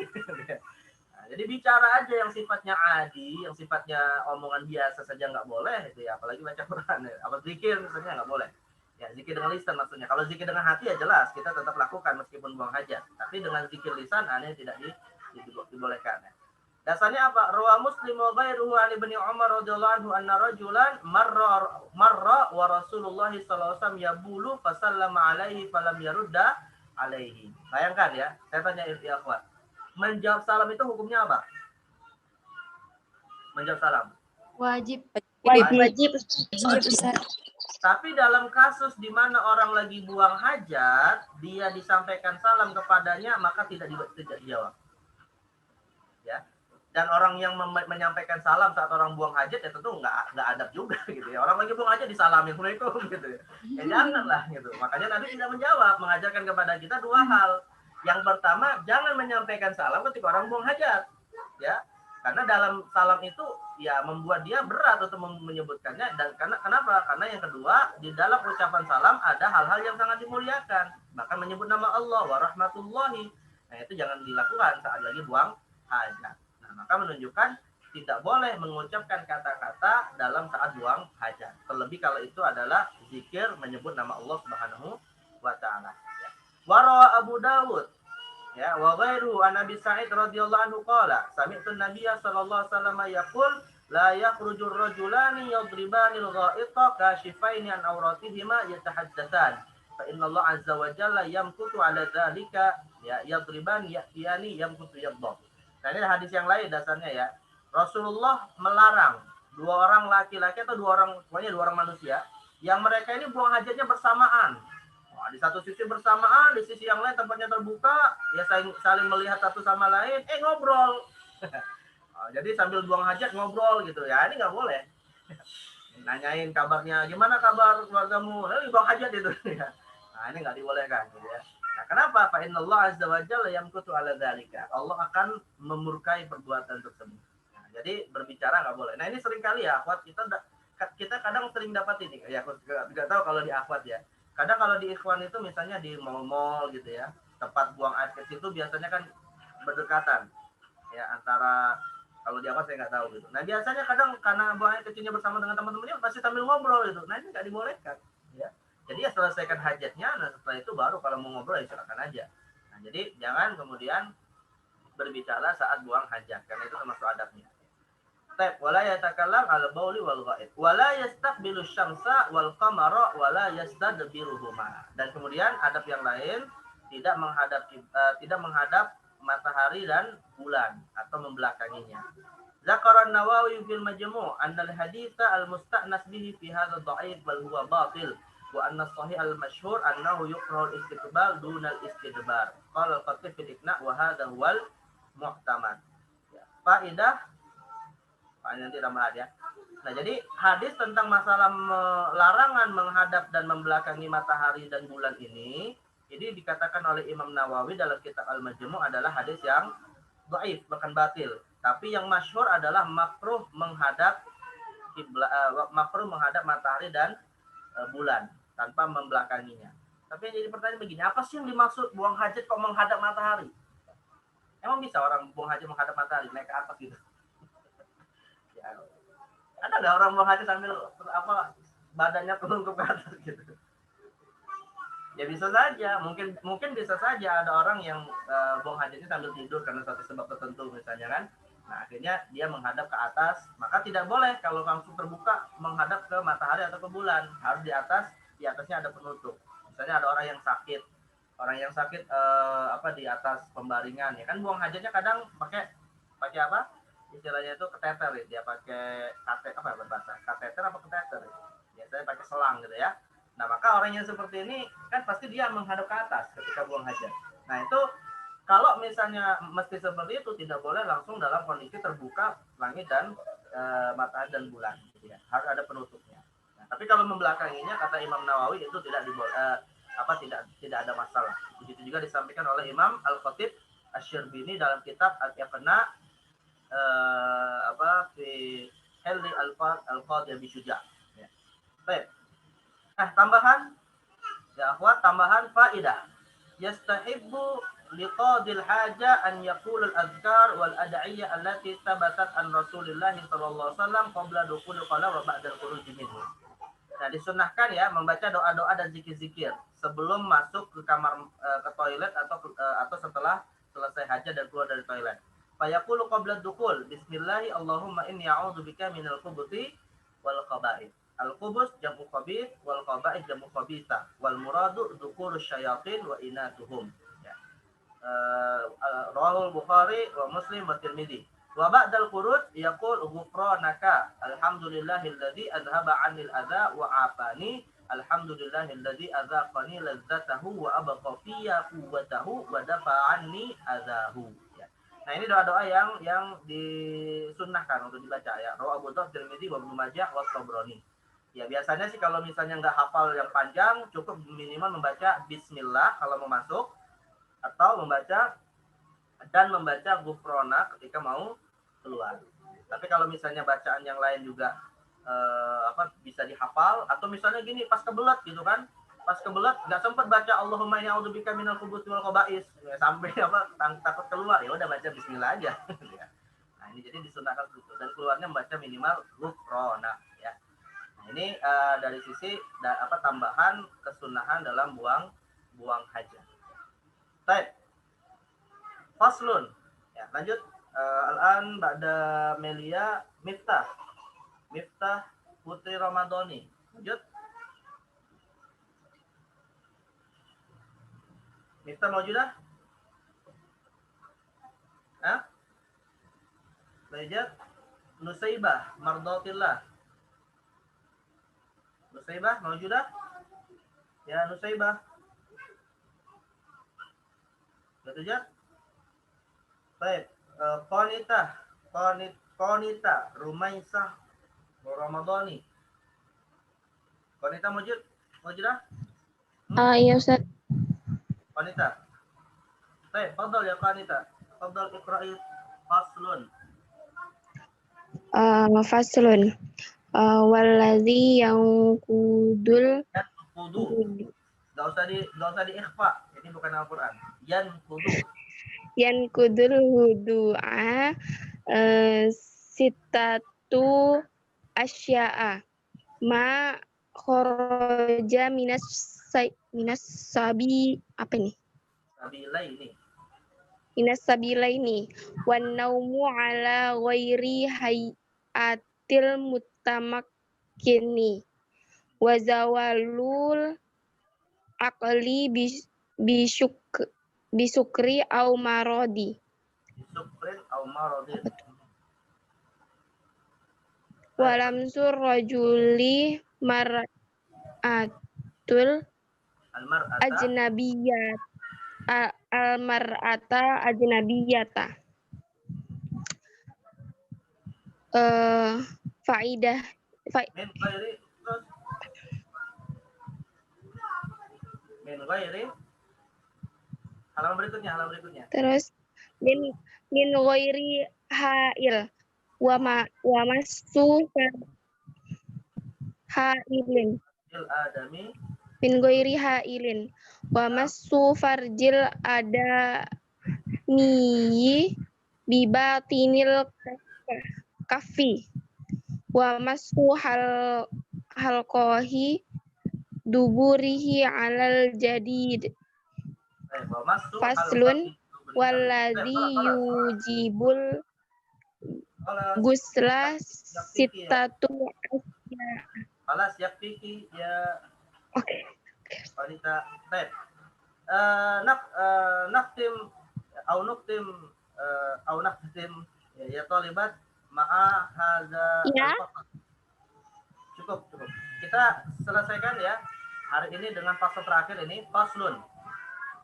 Nah, jadi bicara aja yang sifatnya adi, yang sifatnya omongan biasa saja nggak boleh, itu ya. Apalagi baca Quran, ya. Apa zikir misalnya nggak boleh. Ya, zikir dengan lisan maksudnya. Kalau zikir dengan hati ya jelas kita tetap lakukan meskipun buang hajat. Tapi dengan zikir lisan aneh tidak dibolehkan. Ya. Dasarnya apa? Rawa Muslim wa ghairuhu an Ibnu Umar radhiyallahu anhu anna rajulan marra wa Rasulullah sallallahu alaihi wasallam yabulu fasallama alaihi falam yarudda alaihi. Bayangkan ya, saya tanya ya akhwat. Menjawab salam itu hukumnya apa? Menjawab salam. Wajib. Tapi dalam kasus di mana orang lagi buang hajat, dia disampaikan salam kepadanya, maka tidak dijawab. Ya. Dan orang yang menyampaikan salam saat orang buang hajat ya tentu nggak adab juga gitu ya. Orang lagi buang hajat disalamin Assalamualaikum gitu ya. Ya janganlah gitu. Makanya Nabi tidak menjawab, mengajarkan kepada kita dua hal. Yang pertama, jangan menyampaikan salam ketika orang buang hajat. Ya. Karena dalam salam itu ya membuat dia berat untuk menyebutkannya, dan kenapa? Karena yang kedua, di dalam ucapan salam ada hal-hal yang sangat dimuliakan. Bahkan menyebut nama Allah wa rahmatullahi. Nah, itu jangan dilakukan saat lagi buang hajat. Maka menunjukkan tidak boleh mengucapkan kata-kata dalam saat buang hajat. Terlebih kalau itu adalah zikir menyebut nama Allah Subhanahu wa taala. Wa rawa Abu Dawud wa ghairuhu an Abi Sa'id radhiyallahu anhu qala sami'tu an-nabiy sallallahu alaihi wasallam yaqul la yakhrujur rajulani yadribanil gha'ita kashifaini an awratihima yatahaddatsan fa inna Allah azza wa jalla yamkutu ala dzalika ya yadriban ya'tiyani yamkutu yadhab. Nah ini hadis yang lain dasarnya ya. Rasulullah melarang dua orang laki-laki atau pokoknya dua orang manusia yang mereka ini buang hajatnya bersamaan. Nah, di satu sisi bersamaan, di sisi yang lain tempatnya terbuka, ya saling melihat satu sama lain, ngobrol. Nah, jadi sambil buang hajat ngobrol gitu ya, ini nggak boleh. Nanyain kabarnya, gimana kabar keluargamu? Buang hajat itu. Nah ini nggak dibolehkan gitu ya. Nah, kenapa? Fa inna Allah azza wa jalla yamkutu ala dzalika. Allah akan memurkai perbuatan tersebut. Nah, jadi berbicara nggak boleh. Nah, ini sering kali ya, akhwat kita kadang sering dapat ini. Ya, aku nggak tahu kalau di akhwat ya. Kadang kalau di ikhwan itu misalnya di mall-mall gitu ya, tempat buang air kecil itu biasanya kan berdekatan. Ya, antara kalau di akhwat saya nggak tahu gitu. Nah, biasanya kadang karena buang air kecilnya bersama dengan teman-temannya masih sambil ngobrol gitu. Nah, ini nggak dibolehkan, ya. Jadi ya selesaikan hajatnya, nah setelah itu baru kalau mau ngobrol ya silakan aja. Nah, jadi jangan kemudian berbicara saat buang hajat karena itu termasuk adabnya. Tab wala yatakallam al bauli wal ghaib wala yastaqbilu syamsa wal qamara wala yastadbiruhuma. Dan kemudian adab yang lain tidak menghadap matahari dan bulan atau membelakanginya. Zakara Nawawi fil Majmu' anna al-haditsa al-musta'nas bihi fi hadha dha'if bal huwa batil. Wa anna sahih al-masyhur annahu yukrahu al-istiqbal duna al-istidbar. Qala al-Khatib fil Iqna' wa hadha huwal muhtamad. Faedah nanti tambahan ya. Nah, jadi hadis tentang masalah larangan menghadap dan membelakangi matahari dan bulan ini dikatakan oleh Imam Nawawi dalam kitab Al-Majmu' adalah hadis yang dhaif, bahkan batil. Tapi yang masyhur adalah makruh menghadap matahari dan bulan tanpa membelakanginya. Tapi yang jadi pertanyaan begini, apa sih yang dimaksud buang hajat kok menghadap matahari? Emang bisa orang buang hajat menghadap matahari, naik ke atas gitu? Ya, ada nggak orang buang hajat sambil badannya turun ke atas gitu? Ya bisa saja, mungkin bisa saja ada orang yang buang hajatnya sambil tidur karena suatu sebab tertentu misalnya kan. Nah, akhirnya dia menghadap ke atas, maka tidak boleh kalau langsung terbuka menghadap ke matahari atau ke bulan, harus di atasnya ada penutup. Misalnya ada orang yang sakit di atas pembaringan ya kan, buang hajatnya kadang pakai apa? Istilahnya itu kateter ya, dia pakai kateter apa kateter? Biasanya pakai selang gitu ya. Nah, maka orang yang seperti ini kan pasti dia menghadap ke atas ketika buang hajat. Nah, itu kalau misalnya mesti seperti itu tidak boleh langsung dalam kondisi terbuka langit dan matahari dan bulan, gitu ya. Harus ada penutupnya. Nah, tapi kalau membelakanginya kata Imam Nawawi itu tidak ada masalah. Begitu juga disampaikan oleh Imam Al-Khatib Asy-Syirbini dalam kitab Al-Iqna' fi Halli Al-Qadhi bi Syuja'. Ya. Baik. Nah, tambahan ya akhwat, tambahan faidah. Yastahibbu liqadil haja an yaqul al-adhkar wal ad'iyah allati thabatat an Rasulillah sallallahu alaihi wasallam qabla dukhulil qala wa ba'da al-khuruj minhu. Nah, disunahkan ya membaca doa-doa dan zikir-zikir sebelum masuk ke kamar ke toilet atau setelah selesai hajat dan keluar dari toilet. Fa yaqulu qabla dukhul bismillahi Allahumma inni a'udzubika minal khubuthi wal khaba'ith. Al-khubus jamu khabith wal khaba'ith jamu khabitha wal muradu dukhulus syayatin wa inatuhum. Ya. Rawahul Bukhari wa Muslim wa Tirmidzi. Wa ba'dal khuruj yaqul ghufranaka alhamdulillahilladzi adhaba 'anil adza wa 'afani alhamdulillahilladzi adzaqani ladzatahu wa abqa fiyya quwwatahu wa dafa'a 'anni adzahu. Ya. Nah, ini doa-doa yang disunnahkan untuk dibaca ya. Rawah Abu Dawud, Tirmidzi wa Ibnu Majah wa Tabrani. Ya, biasanya sih kalau misalnya nggak hafal yang panjang, cukup minimal membaca bismillah kalau mau masuk, atau membaca ghufrana ketika mau keluar. Tapi kalau misalnya bacaan yang lain juga bisa dihafal, atau misalnya gini pas kebelet gitu kan, pas kebelet nggak sempat baca Allahumma inni a'udzubika minal khubuthi wal khaba'is ya, sampai takut keluar, ya udah baca bismillah aja. Nah, ini jadi disunahkan itu, dan keluarnya membaca minimal ghufrana ya. Nah, ini dari sisi tambahan kesunahan dalam buang hajat. Baik. Faslun. Ya, lanjut. Al-an ba'da Melia Miftah. Miftah Putri Ramadhani. Lanjut. Miftah maujudah? Hah? Lanjut. Nusaibah Mardatillah. Nusaibah maujudah? Ya, Nusaibah. Lanjut. Baik, Qanita Rumaisah Ramadhani. Qanita maujudah? Iya Ustaz. Qanita. Baik, fadhal ya Qanita. Fadhal iqra'i faslun. Faslun. Waladzi yang kudul Kudu. Enggak usah di ikhfa. Ini bukan Al-Qur'an. Yan kudul wudu'a sitatu asya'a ma kharaja minas sabi apa ini? Minas sabilaini wan naumu ala ghairi hayatil mutamakkini wa zawalul aqli bisukri au marodi. Walamsur rajuli mar'atul ajnabiyat al-mar'ata ajnabiyata. Faidah min ghairi halaman berikutnya. Terus min ghairi ha'il wa masu ha'ilin min ghairi ha'ilin wa masu farjil adami bibatinil kafi wa masu halqahi duburihi alal jadid. Faslun waladzi yujibul gusla sitatu asya. Alas yakfiki ya. Oke. Wanita. Baik. Nuktim ya talibat ma'a hadza. Ya. Cukup. Kita selesaikan ya hari ini dengan pasal terakhir ini, faslun.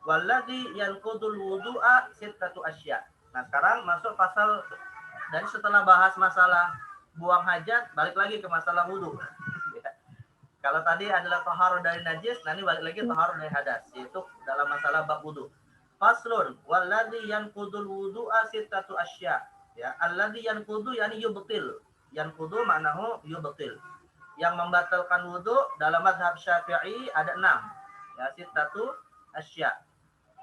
Walladzi yanqudul wudu'a sittatu asya. Nah, sekarang masuk pasal dari setelah bahas masalah buang hajat, balik lagi ke masalah wudu. Ya. Kalau tadi adalah taharah dari najis, nanti balik lagi taharah dari hadas, yaitu dalam masalah bab wudu. Faslun walladzi yanqudul wudu'a sittatu asya. Ya, alladzi yanqudu yani yubtil. Yanqudu maknahu yubtil. Yang membatalkan wudu dalam mazhab Syafi'i ada 6. Ya, sittatu asya.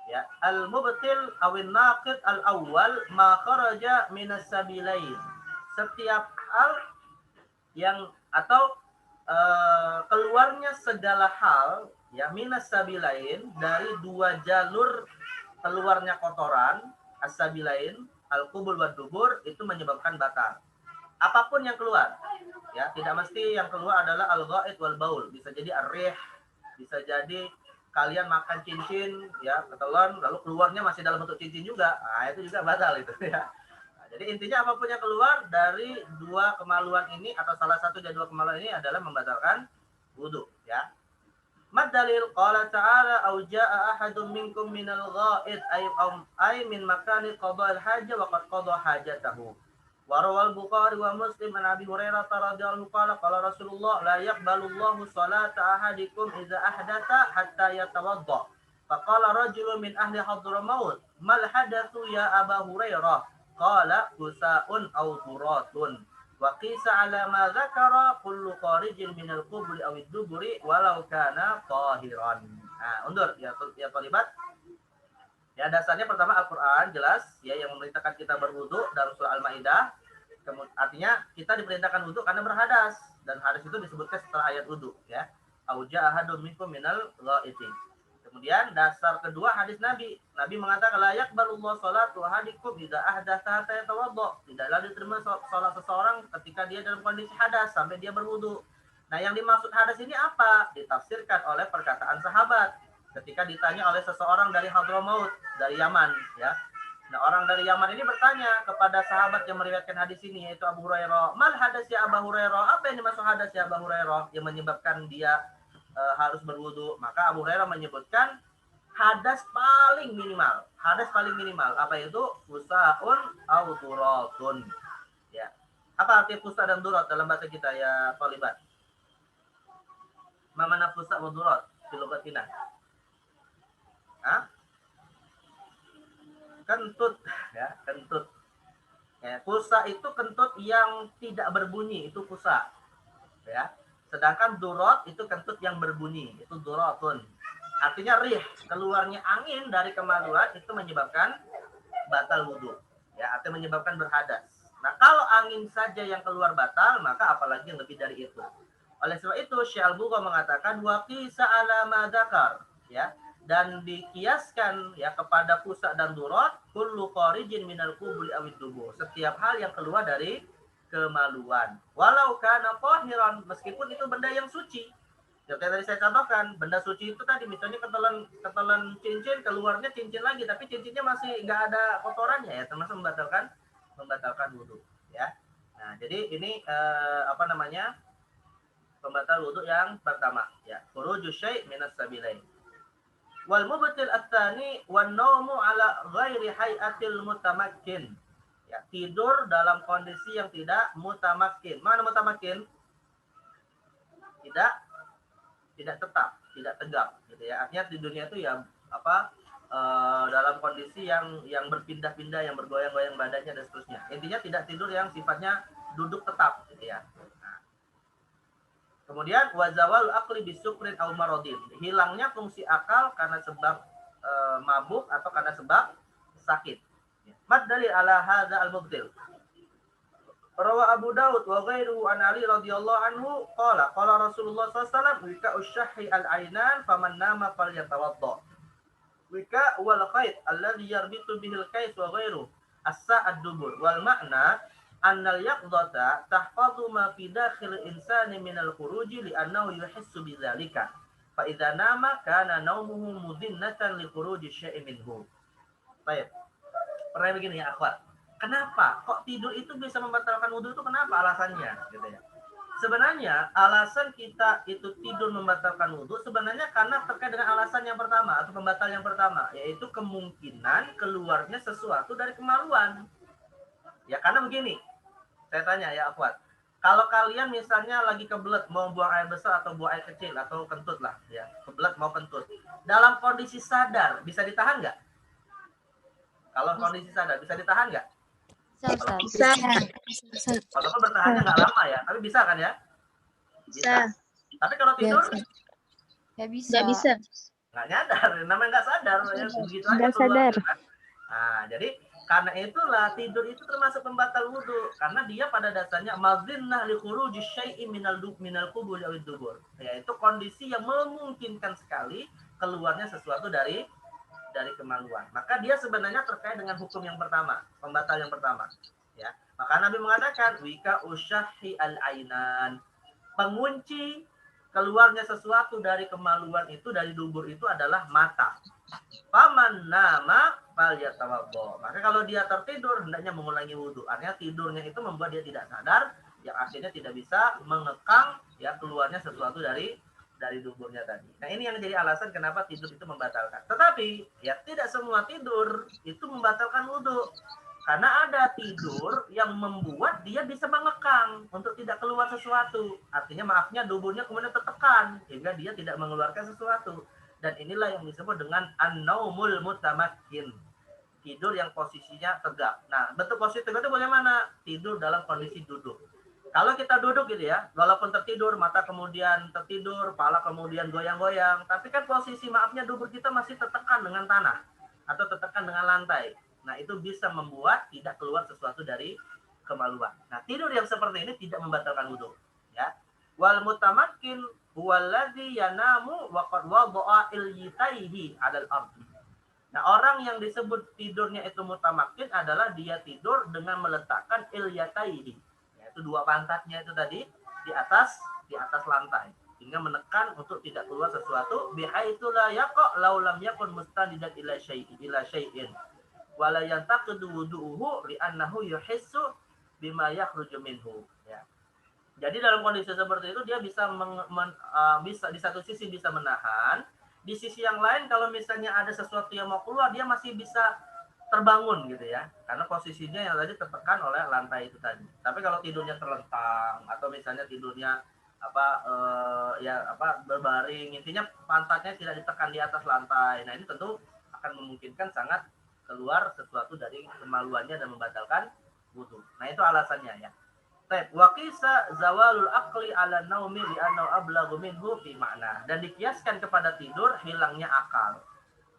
Ya, al-mubtil awin naqid al-awwal ma kharaja minas sabilain. Setiap hal yang atau keluarnya segala hal ya minas sabilain dari dua jalur keluarnya kotoran, as-sabilain, al-qubul wad dubur itu menyebabkan batal. Apapun yang keluar ya, tidak mesti yang keluar adalah al-ghaid wal baul, bisa jadi ar-rih, bisa jadi kalian makan cincin ya, ketelan lalu keluarnya masih dalam bentuk cincin juga. Nah, itu juga batal itu ya. Nah, jadi intinya apapun yang keluar dari dua kemaluan ini atau salah satu dari dua kemaluan ini adalah membatalkan wudu ya. Mad dalil qala ta'ala au jaa ahadun minkum minal ghaid ay min makani qada al-hajja wa qad qada hajatahu. Wa rawal Bukhari wa Muslim an Abi Hurairah radhiyallahu anhu qala Rasulullah la yaqbalullahu salata ahadikum idza ahdatha hatta yatawadda. Faqala rajulun min ahli Hadramaut mal hadatsu ya Aba Hurairah qala kusaun aw duratun wa qisa ala ma dzakara kullu kharijin minal quburi aw ad-duburi walau kana tahiran. Nah, undur ya talibat. Ya, dasarnya pertama Al-Quran jelas ya yang memerintahkan kita berwudu dalam surah Al-Maidah. Artinya kita diperintahkan wudu karena berhadas dan hadas itu disebutkan setelah ayat wudu ya. Auja ahadum minkum minal ghaiti. Kemudian dasar kedua hadis Nabi. Nabi mengatakan la yaqbalullahu sholatu ahadikum idza ahdatsa hatta yatawaddo. Tidaklah diterima salat seseorang ketika dia dalam kondisi hadas sampai dia berwudu. Nah, yang dimaksud hadas ini apa? Ditafsirkan oleh perkataan sahabat ketika ditanya oleh seseorang dari Hadramaut, dari Yaman, ya. Nah, orang dari Yaman ini bertanya kepada sahabat yang meriwayatkan hadis ini, yaitu Abu Hurairah. Mal hadas ya Abu Hurairah? Apa yang dimaksud hadas ya Abu Hurairah yang menyebabkan dia harus berwudu? Maka Abu Hurairah menyebutkan hadas paling minimal. Hadas paling minimal. Apa itu? Fusaun au duratun. Ya. Apa arti fusa dan durat dalam bahasa kita ya, Thalibat? Mana fusa wa durat di lugatina? Hah? Kentut, ya, kentut. Ya, fusa itu kentut yang tidak berbunyi, itu fusa. Ya. Sedangkan durot itu kentut yang berbunyi, itu durotun. Artinya rih, keluarnya angin dari kemaluan itu menyebabkan batal wudhu. Ya, artinya menyebabkan berhadas. Nah, kalau angin saja yang keluar batal, maka apalagi yang lebih dari itu. Oleh sebab itu, Syekh Al-Bughawi mengatakan waqisa ala ma dzakar, ya. Dan dikiaskan ya kepada fusa dan durot kullu kharijin minal qubuli awid dubur. Setiap hal yang keluar dari kemaluan. Walau kana tahiran, meskipun itu benda yang suci. Yang tadi saya contohkan, benda suci itu tadi misalnya ketelan cincin, keluarnya cincin lagi, tapi cincinnya masih nggak ada kotorannya, ya, termasuk membatalkan wudhu, ya. Nah, jadi ini pembatal wudhu yang pertama, ya, khuruju syai' minas sabilain. Wal mubtil at-tsani wan naumu ala ghairi hayatil mutamakkin. Ya, tidur dalam kondisi yang tidak mutamakkin. Mana mutamakkin? Tidak tetap, tidak tegap, gitu ya. Artinya tidurnya itu ya dalam kondisi yang berpindah-pindah, yang bergoyang-goyang badannya dan seterusnya. Intinya tidak tidur yang sifatnya duduk tetap, gitu ya. Kemudian wazawal aqli bisukrin aw maradin. Hilangnya fungsi akal karena sebab mabuk atau karena sebab sakit. Mad dalil ala hadza al-mubtil. Rawa Abu Daud wa ghairuhu an Ali radhiyallahu anhu qala Rasulullah sallallahu alaihi wasallam wika usyahhi al-ainan faman nama falyatawadda. Wika wal khayt alladhi yarbitu bihi al-kais wa ghairuhu as-sa'ad dubur wal ma'na annal yaqdata tahfazu ma fi dakhil insani min al-khuruji li'annahu yuhissu bidzalika fa idza nama kana naumuhu mudhinnatan li khuruji syai'in minhu. Baik. Pertanyaan begini ya, akhwat. Kenapa kok tidur itu bisa membatalkan wudhu itu? Kenapa alasannya, gitu ya? Sebenarnya alasan kita itu tidur membatalkan wudhu sebenarnya karena terkait dengan alasan yang pertama atau pembatal yang pertama, yaitu kemungkinan keluarnya sesuatu dari kemaluan. Ya, karena begini, saya tanya ya, akhwat. Kalau kalian misalnya lagi kebelet mau buang air besar atau buang air kecil atau kentut lah, ya, kebelet mau kentut, dalam kondisi sadar bisa ditahan nggak? Kalau kondisi sadar bisa ditahan nggak? Bisa. Walaupun bertahannya nggak lama ya, tapi bisa kan ya? Bisa. Tapi kalau tidur Nggak bisa. Nggak nyadar, namanya nggak sadar. Ya, begitu aja Nggak keluar, sadar. kan? Nah, jadi karena itulah tidur itu termasuk pembatal wudhu karena dia pada dasarnya mazinnah li khuruji syai'in minal qubul awid dubur, yaitu kondisi yang memungkinkan sekali keluarnya sesuatu dari kemaluan. Maka dia sebenarnya terkait dengan hukum yang pertama, pembatal yang pertama, ya. Maka Nabi mengatakan wika usyahi al-ainan, pengunci keluarnya sesuatu dari kemaluan itu, dari dubur itu adalah mata. Paman nama falyatawaddo. Maka kalau dia tertidur hendaknya mengulangi wudhu. Artinya tidurnya itu membuat dia tidak sadar, yang akhirnya tidak bisa mengekang ya keluarnya sesuatu dari duburnya tadi. Nah, ini yang jadi alasan kenapa tidur itu membatalkan. Tetapi ya tidak semua tidur itu membatalkan wudhu. Karena ada tidur yang membuat dia bisa mengekang untuk tidak keluar sesuatu. Artinya maafnya duburnya kemudian tertekan sehingga dia tidak mengeluarkan sesuatu. Dan inilah yang disebut dengan an-naumul mutamakkin. Tidur yang posisinya tegak. Nah, bentuk posisi tegak itu bagaimana? Tidur dalam kondisi duduk. Kalau kita duduk gitu ya, walaupun tertidur, mata kemudian tertidur, kepala kemudian goyang-goyang, tapi kan posisi maafnya dubur kita masih tertekan dengan tanah atau tertekan dengan lantai. Nah, itu bisa membuat tidak keluar sesuatu dari kemaluan. Nah, tidur yang seperti ini tidak membatalkan wudhu, ya. Wal mutamakkin huwallazi yanamu wa qad wada'a ilyatayhi 'alal ardi. Nah, orang yang disebut tidurnya itu mutamakkin adalah dia tidur dengan meletakkan ilyatayhi, yaitu dua pantatnya itu tadi di atas lantai, hingga menekan untuk tidak keluar sesuatu bihaitsu la yaqa law lam yakun mustanidan ila syai'in wala yantaqidu wudu'uhu li'annahu yuhissu bima yakhruju minhu, ya. Jadi dalam kondisi seperti itu dia bisa bisa di satu sisi bisa menahan, di sisi yang lain kalau misalnya ada sesuatu yang mau keluar dia masih bisa terbangun gitu ya, karena posisinya yang tadi tertekan oleh lantai itu tadi. Tapi kalau tidurnya terlentang atau misalnya tidurnya berbaring, intinya pantatnya tidak ditekan di atas lantai, nah ini tentu akan memungkinkan sangat keluar sesuatu dari kemaluannya dan membatalkan wudu. Nah itu alasannya ya. Baik, wa qisa zawalul aqli ala naumi li annahu ablaghu minhu fi makna, dan dikiaskan kepada tidur hilangnya akal.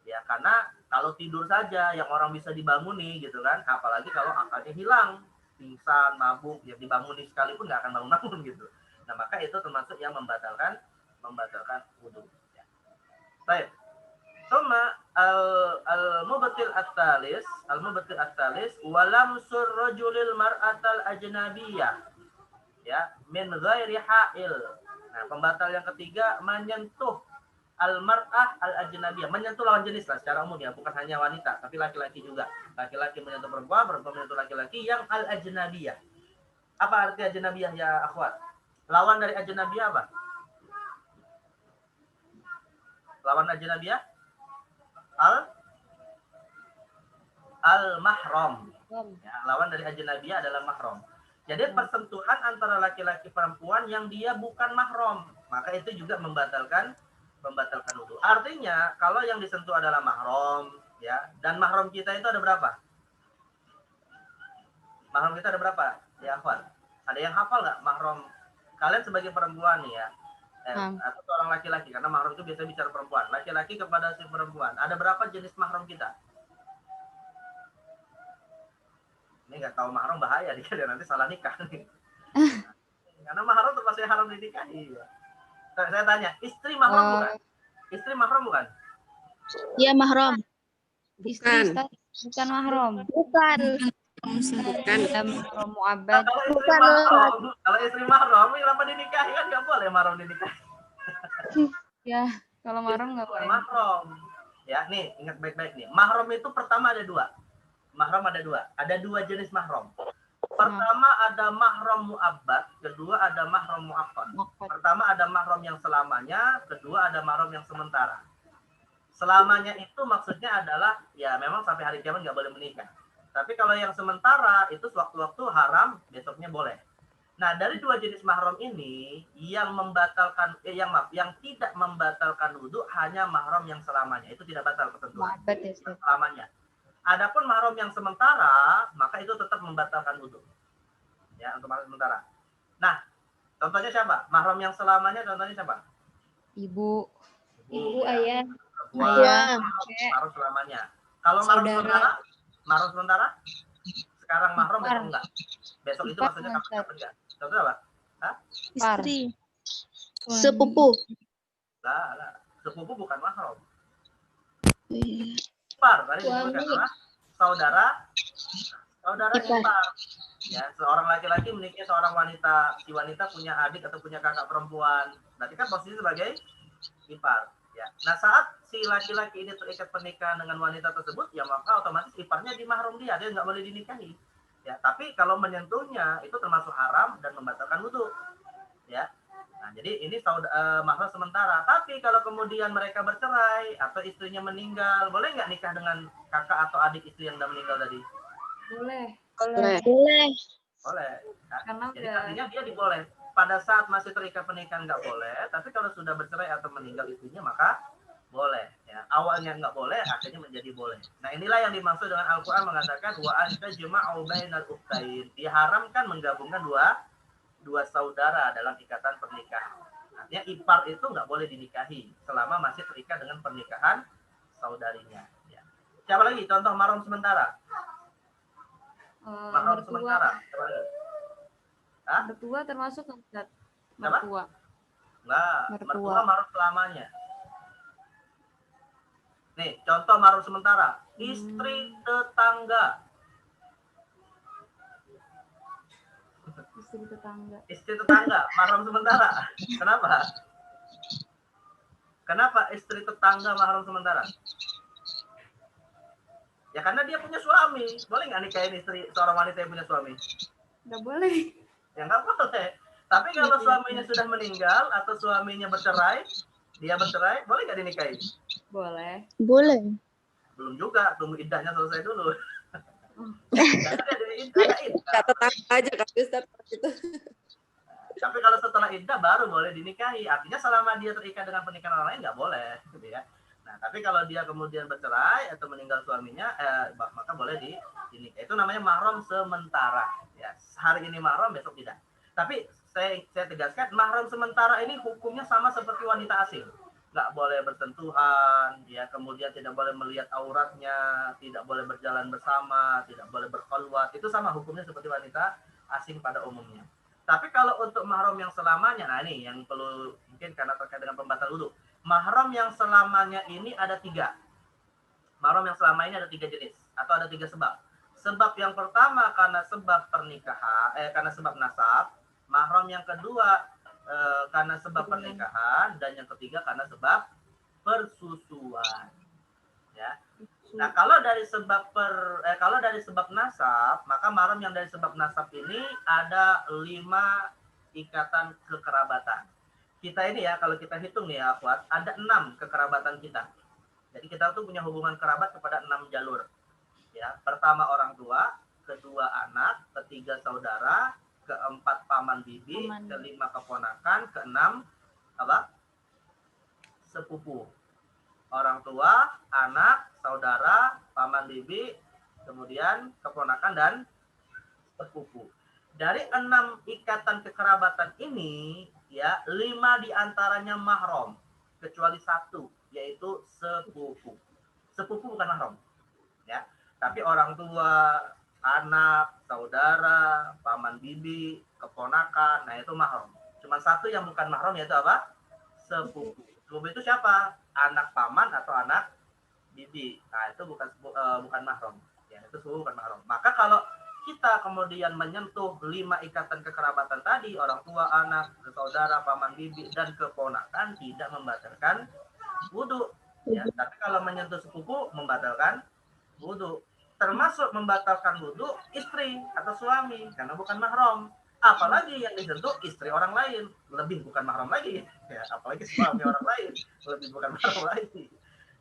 Ya, karena kalau tidur saja yang orang bisa dibanguni gitu kan, apalagi kalau akalnya hilang, pingsan, mabuk, yang dibanguni sekalipun nggak akan bangun-bangun gitu. Nah, maka itu termasuk yang membatalkan wudu. Ya. Baik. Suma al-mubtil at-talis walam surrajulil mar'atal ajnabiyah, ya, min ghairi ha'il. Nah, pembatal yang ketiga menyentuh al-mar'ah al-ajnabiyah, menyentuh lawan jenis lah secara umum ya, bukan hanya wanita, tapi laki-laki juga. Laki-laki menyentuh perempuan, perempuan menyentuh laki-laki yang al-ajnabiyah. Apa arti ajnabiyah ya akhwat? Lawan dari ajnabiyah apa? Lawan ajnabiyah? Al-mahram. Ya, lawan dari ajnabiyah adalah mahram. Jadi persentuhan antara laki-laki perempuan yang dia bukan mahram, maka itu juga membatalkan wudu. Artinya kalau yang disentuh adalah mahram, ya, dan mahram kita itu ada berapa? Mahram kita ada berapa? Ya, akhwan. Ada yang hafal nggak mahram? Kalian sebagai perempuan nih ya, atau seorang laki-laki, karena mahram itu biasanya bicara perempuan. Laki-laki kepada si perempuan. Ada berapa jenis mahram kita? Ini nggak tahu mahram bahaya nih, nanti salah nikah nih. Karena mahram termasuk yang haram dinikahi. Saya tanya, istri mahram bukan? Istri mahram bukan? Iya mahram. Bukan. Bukan mahram. Bukan. Mahram mu'abbad. Kalau istri mahram, kenapa dinikahi? Kan nggak boleh mahram dinikahi. Ya, kalau mahram nggak boleh. Mahram. Ya, nih ingat baik-baik nih. Mahram itu pertama ada dua. Mahram ada dua. Ada dua jenis mahram. Pertama ada mahram mu'abbad, kedua ada mahram mu'aqqad. Pertama ada mahram yang selamanya, kedua ada mahram yang sementara. Selamanya itu maksudnya adalah ya memang sampai hari kiamat nggak boleh menikah. Tapi kalau yang sementara itu sewaktu-waktu haram, besoknya boleh. Nah, dari dua jenis mahram ini yang tidak membatalkan wudu hanya mahram yang selamanya. Itu tidak batal ketentuan. Selamanya. Adapun mahram yang sementara, maka itu tetap membatalkan wudu. Ya, untuk mahram sementara. Nah, contohnya siapa? Mahram yang selamanya contohnya siapa? Ibu, ayah. Mahram selamanya. Kalau mahram sementara, sekarang mahram besok enggak. Besok itu maksudnya kapan enggak? Contoh apa? Istri. sepupu. Lah. Sepupu bukan mahram. Ipar tadi disebutkan adalah saudara ipar. Ya, seorang laki-laki menikahi seorang wanita, si wanita punya adik atau punya kakak perempuan. Berarti kan posisi sebagai ipar. Ya. Nah, saat si laki-laki ini terikat pernikahan dengan wanita tersebut, ya maka otomatis iparnya di mahram dia nggak boleh dinikahi. Ya, tapi kalau menyentuhnya itu termasuk haram dan membatalkan wudu. Ya. Nah, jadi ini mahram sementara. Tapi kalau kemudian mereka bercerai atau istrinya meninggal, boleh nggak nikah dengan kakak atau adik istri yang sudah meninggal tadi? Boleh. Nah, jadi artinya dia diboleh. Pada saat masih terikat pernikahan nggak boleh, tapi kalau sudah bercerai atau meninggal istrinya maka boleh. Ya. Awalnya nggak boleh, akhirnya menjadi boleh. Nah, inilah yang dimaksud dengan Al-Quran mengatakan wa anta juma'u bainal ukhtain. Diharamkan menggabungkan dua saudara dalam ikatan pernikahan. Artinya ipar itu nggak boleh dinikahi selama masih terikat dengan pernikahan saudarinya. Ya. Siapa lagi? Contoh mahram sementara. Mahram sementara. Mertua termasuk Ustaz. Mertua. Enggak, Mertua. mertua mahram selamanya. Nih, contoh mahram sementara. Istri tetangga. Istri tetangga. Istri tetangga, mahram sementara. Kenapa? Kenapa istri tetangga mahram sementara? Ya karena dia punya suami. Boleh nggak nikahin istri seorang wanita yang punya suami? Nggak boleh. Ya nggak boleh. Tapi kalau suaminya sudah meninggal atau suaminya bercerai, dia bercerai, boleh nggak dinikahin? Boleh. Boleh. Belum juga, tunggu iddahnya selesai dulu. Karena dia ada iddah. Catatan aja kan Ustaz gitu. Tapi kalau setelah iddah baru boleh dinikahi. Artinya selama dia terikat dengan pernikahan orang lain nggak boleh, gitu ya. Nah, tapi kalau dia kemudian bercerai atau meninggal suaminya, maka boleh dinikahi. Itu namanya mahram sementara. Ya, hari ini mahram, besok tidak. Tapi saya tegaskan, mahram sementara ini hukumnya sama seperti wanita asing. Nggak boleh bersentuhan, ya, kemudian tidak boleh melihat auratnya, tidak boleh berjalan bersama, tidak boleh berkhulwat. Itu sama hukumnya seperti wanita asing pada umumnya. Tapi kalau untuk mahram yang selamanya, nah ini yang perlu mungkin karena terkait dengan pembatal wudhu. Mahram yang selamanya ini ada 3. Mahram yang selama ini ada 3 jenis atau ada 3 sebab. Sebab yang pertama karena sebab pernikahan, karena sebab nasab. Mahram yang kedua karena sebab pernikahan, dan yang ketiga karena sebab persusuan. Ya. Nah, kalau dari sebab nasab, maka mahram yang dari sebab nasab ini ada 5 ikatan kekerabatan. Kita ini ya, kalau kita hitung nih ya, Akhwat, ada 6 kekerabatan kita. Jadi kita tuh punya hubungan kerabat kepada 6 jalur. Ya, pertama orang tua, kedua anak, ketiga saudara, keempat paman bibi, kelima keponakan, keenam apa? Sepupu. Orang tua, anak, saudara, paman bibi, kemudian keponakan dan sepupu. Dari 6 ikatan kekerabatan ini, ya, 5 diantaranya mahram, kecuali 1, yaitu sepupu. Sepupu bukan mahram, ya. Tapi orang tua, anak, saudara, paman bibi, keponakan, nah itu mahram. Cuma 1 yang bukan mahram, yaitu apa? Sepupu. Sepupu itu siapa? Anak paman atau anak bibi. Nah itu bukan mahram. Ya, itu sepupu bukan mahram. Maka kalau kita kemudian menyentuh 5 ikatan kekerabatan tadi, orang tua, anak, saudara, paman bibi, dan keponakan, tidak membatalkan wudhu. Ya, tapi kalau menyentuh sepupu membatalkan wudhu. Termasuk membatalkan wudhu istri atau suami karena bukan mahram. Apalagi yang disentuh istri orang lain, lebih bukan mahram lagi. Ya, apalagi suami orang lain, lebih bukan mahram lagi.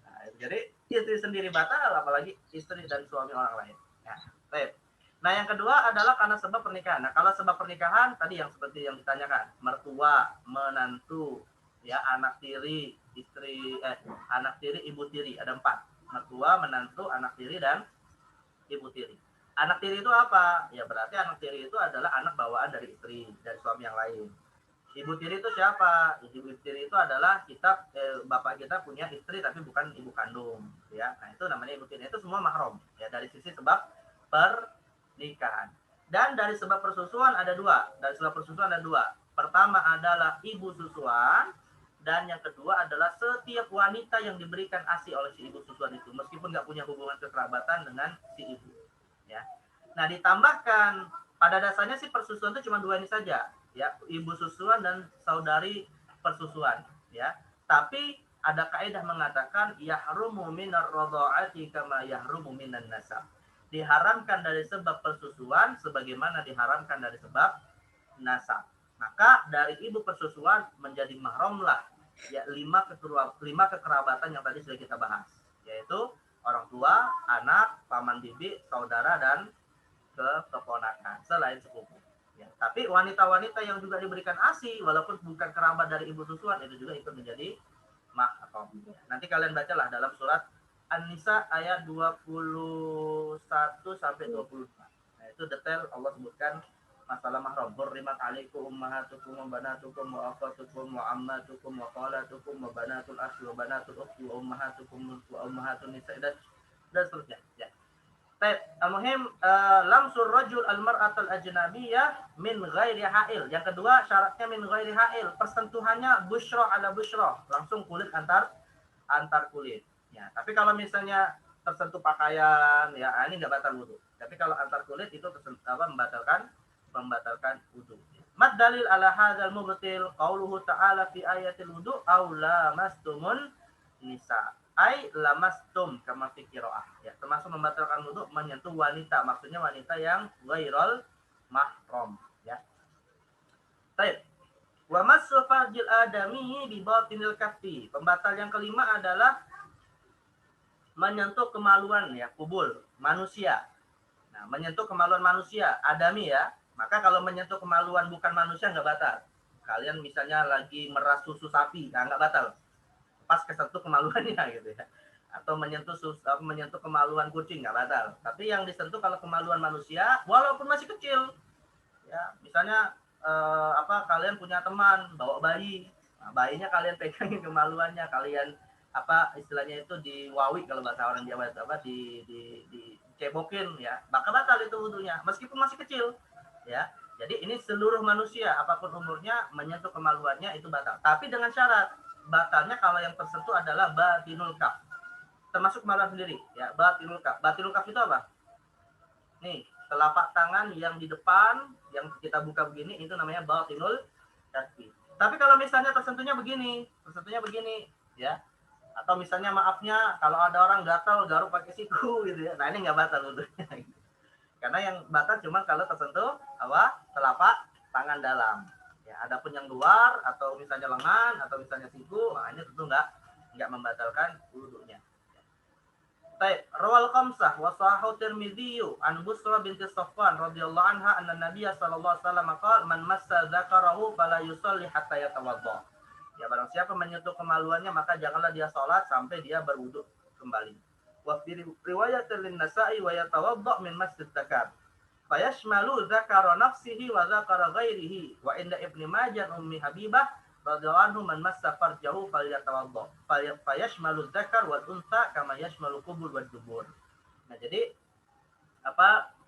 Nah, jadi istri sendiri batal, apalagi istri dan suami orang lain. Ya, baik. Nah, yang kedua adalah karena sebab pernikahan. Nah, kalau sebab pernikahan tadi yang seperti yang ditanyakan, mertua, menantu, ya, anak tiri, anak tiri, ibu tiri, ada 4. Mertua, menantu, anak tiri, dan ibu tiri. Anak tiri itu apa? Ya berarti anak tiri itu adalah anak bawaan dari istri, dari suami yang lain. Ibu tiri itu siapa? Ibu tiri itu adalah bapak kita punya istri tapi bukan ibu kandung, ya. Nah, itu namanya ibu tiri. Itu semua mahram, ya, dari sisi sebab pernikahan. Dan dari sebab persusuan ada 2. Dari sebab persusuan ada 2. Pertama adalah ibu susuan, dan yang kedua adalah setiap wanita yang diberikan ASI oleh si ibu susuan itu, meskipun nggak punya hubungan kekerabatan dengan si ibu. Ya. Nah, ditambahkan pada dasarnya sih persusuan itu cuma 2 ini saja, ya, ibu susuan dan saudari persusuan, ya. Tapi ada kaidah mengatakan yahrumu minar radha'ati kama yahrumu minan nasab. Diharamkan dari sebab persusuan sebagaimana diharamkan dari sebab nasab. Maka dari ibu persusuan menjadi mahramlah, ya, 5 kekerabatan yang tadi sudah kita bahas, yaitu orang tua, anak, paman bibi, saudara, dan keponakan selain sepupu. Ya, tapi wanita-wanita yang juga diberikan ASI walaupun bukan kerabat dari ibu susuan itu juga ikut menjadi mahram. Nanti kalian bacalah dalam surat An-Nisa ayat 21 sampai 25. Nah, itu detail Allah sebutkan masalah mahram. Hurrimat alaikum ummahatukum wa banatukum wa akhwatukum wa ammatukum wa khalatukum wa banatul akhi wa banatul ukhti wa ummahatukum wa ummahatun nisa dan seterusnya, ya. Baik, al-muhim lamsur rajul al-mar'at al-ajnabiyah min ghairi ha'il. Yang kedua syaratnya min ghairi ha'il, persentuhannya busyra ala busyra, langsung kulit antar kulit. Ya, tapi kalau misalnya tersentuh pakaian ya ini enggak batal wudu. Tapi kalau antar kulit itu membatalkan wudu. Mad dalil ala hadzal mubtil qauluhu ta'ala fi ayatil wudu aw lamastumun nisa. Ai lamastum kama fi qiraah. Ya, termasuk membatalkan wudu menyentuh wanita, maksudnya wanita yang ghairul mahram, ya. Baik. Wa massu farjil adami bi batinil kaffi. Pembatal yang kelima adalah menyentuh kemaluan ya, kubul manusia. Nah, menyentuh kemaluan manusia, adami ya. Maka kalau menyentuh kemaluan bukan manusia enggak batal. Kalian misalnya lagi meras susu sapi, enggak batal. Pas kesentuh kemaluannya gitu ya, atau menyentuh kemaluan kucing nggak batal. Tapi yang disentuh kalau kemaluan manusia walaupun masih kecil ya, misalnya kalian punya teman bawa bayi, nah, bayinya kalian pegangin kemaluannya, kalian istilahnya itu diwawi kalau bahasa orang Jawa itu dicebokin ya, maka batal itu wudunya meskipun masih kecil ya. Jadi ini seluruh manusia apapun umurnya menyentuh kemaluannya itu batal, tapi dengan syarat batalnya kalau yang tersentuh adalah batinul kaf, termasuk kemaluan sendiri ya. Batinul kaf itu apa? Nih, telapak tangan yang di depan yang kita buka begini itu namanya batinul kaf. Tapi kalau misalnya tersentuhnya begini ya, atau misalnya maafnya kalau ada orang gatal garuk pakai siku gitu ya, nah ini nggak batal wudunya. Karena yang batal cuma kalau tersentuh telapak tangan dalam. Ya, adapun yang luar atau misalnya lengan atau misalnya siku, nah ini tentu enggak membatalkan wudunya. Baik, rawal khamsah wa sahahu Tirmidzi an Busra binti Safwan radhiyallahu anha anna Nabiy sallallahu alaihi wasallam qala man massa dzakarahu fala yusalli hatta yatawadda. Ya, barang siapa menyentuh kemaluannya maka janganlah dia salat sampai dia berwudu kembali. Wa fi riwayat lin-Nasa'i wa yatawadda min masjid dzakar. Fayashmalu dzakara nafsihi wa dzakara ghairihi wa inda Ibnu Majah Ummi Habibah radhiyallahu anhu man massa farjahu falyatawadda fayashmalu dzakar wal untha kama yashmalu qubul wad dubur. Nah, jadi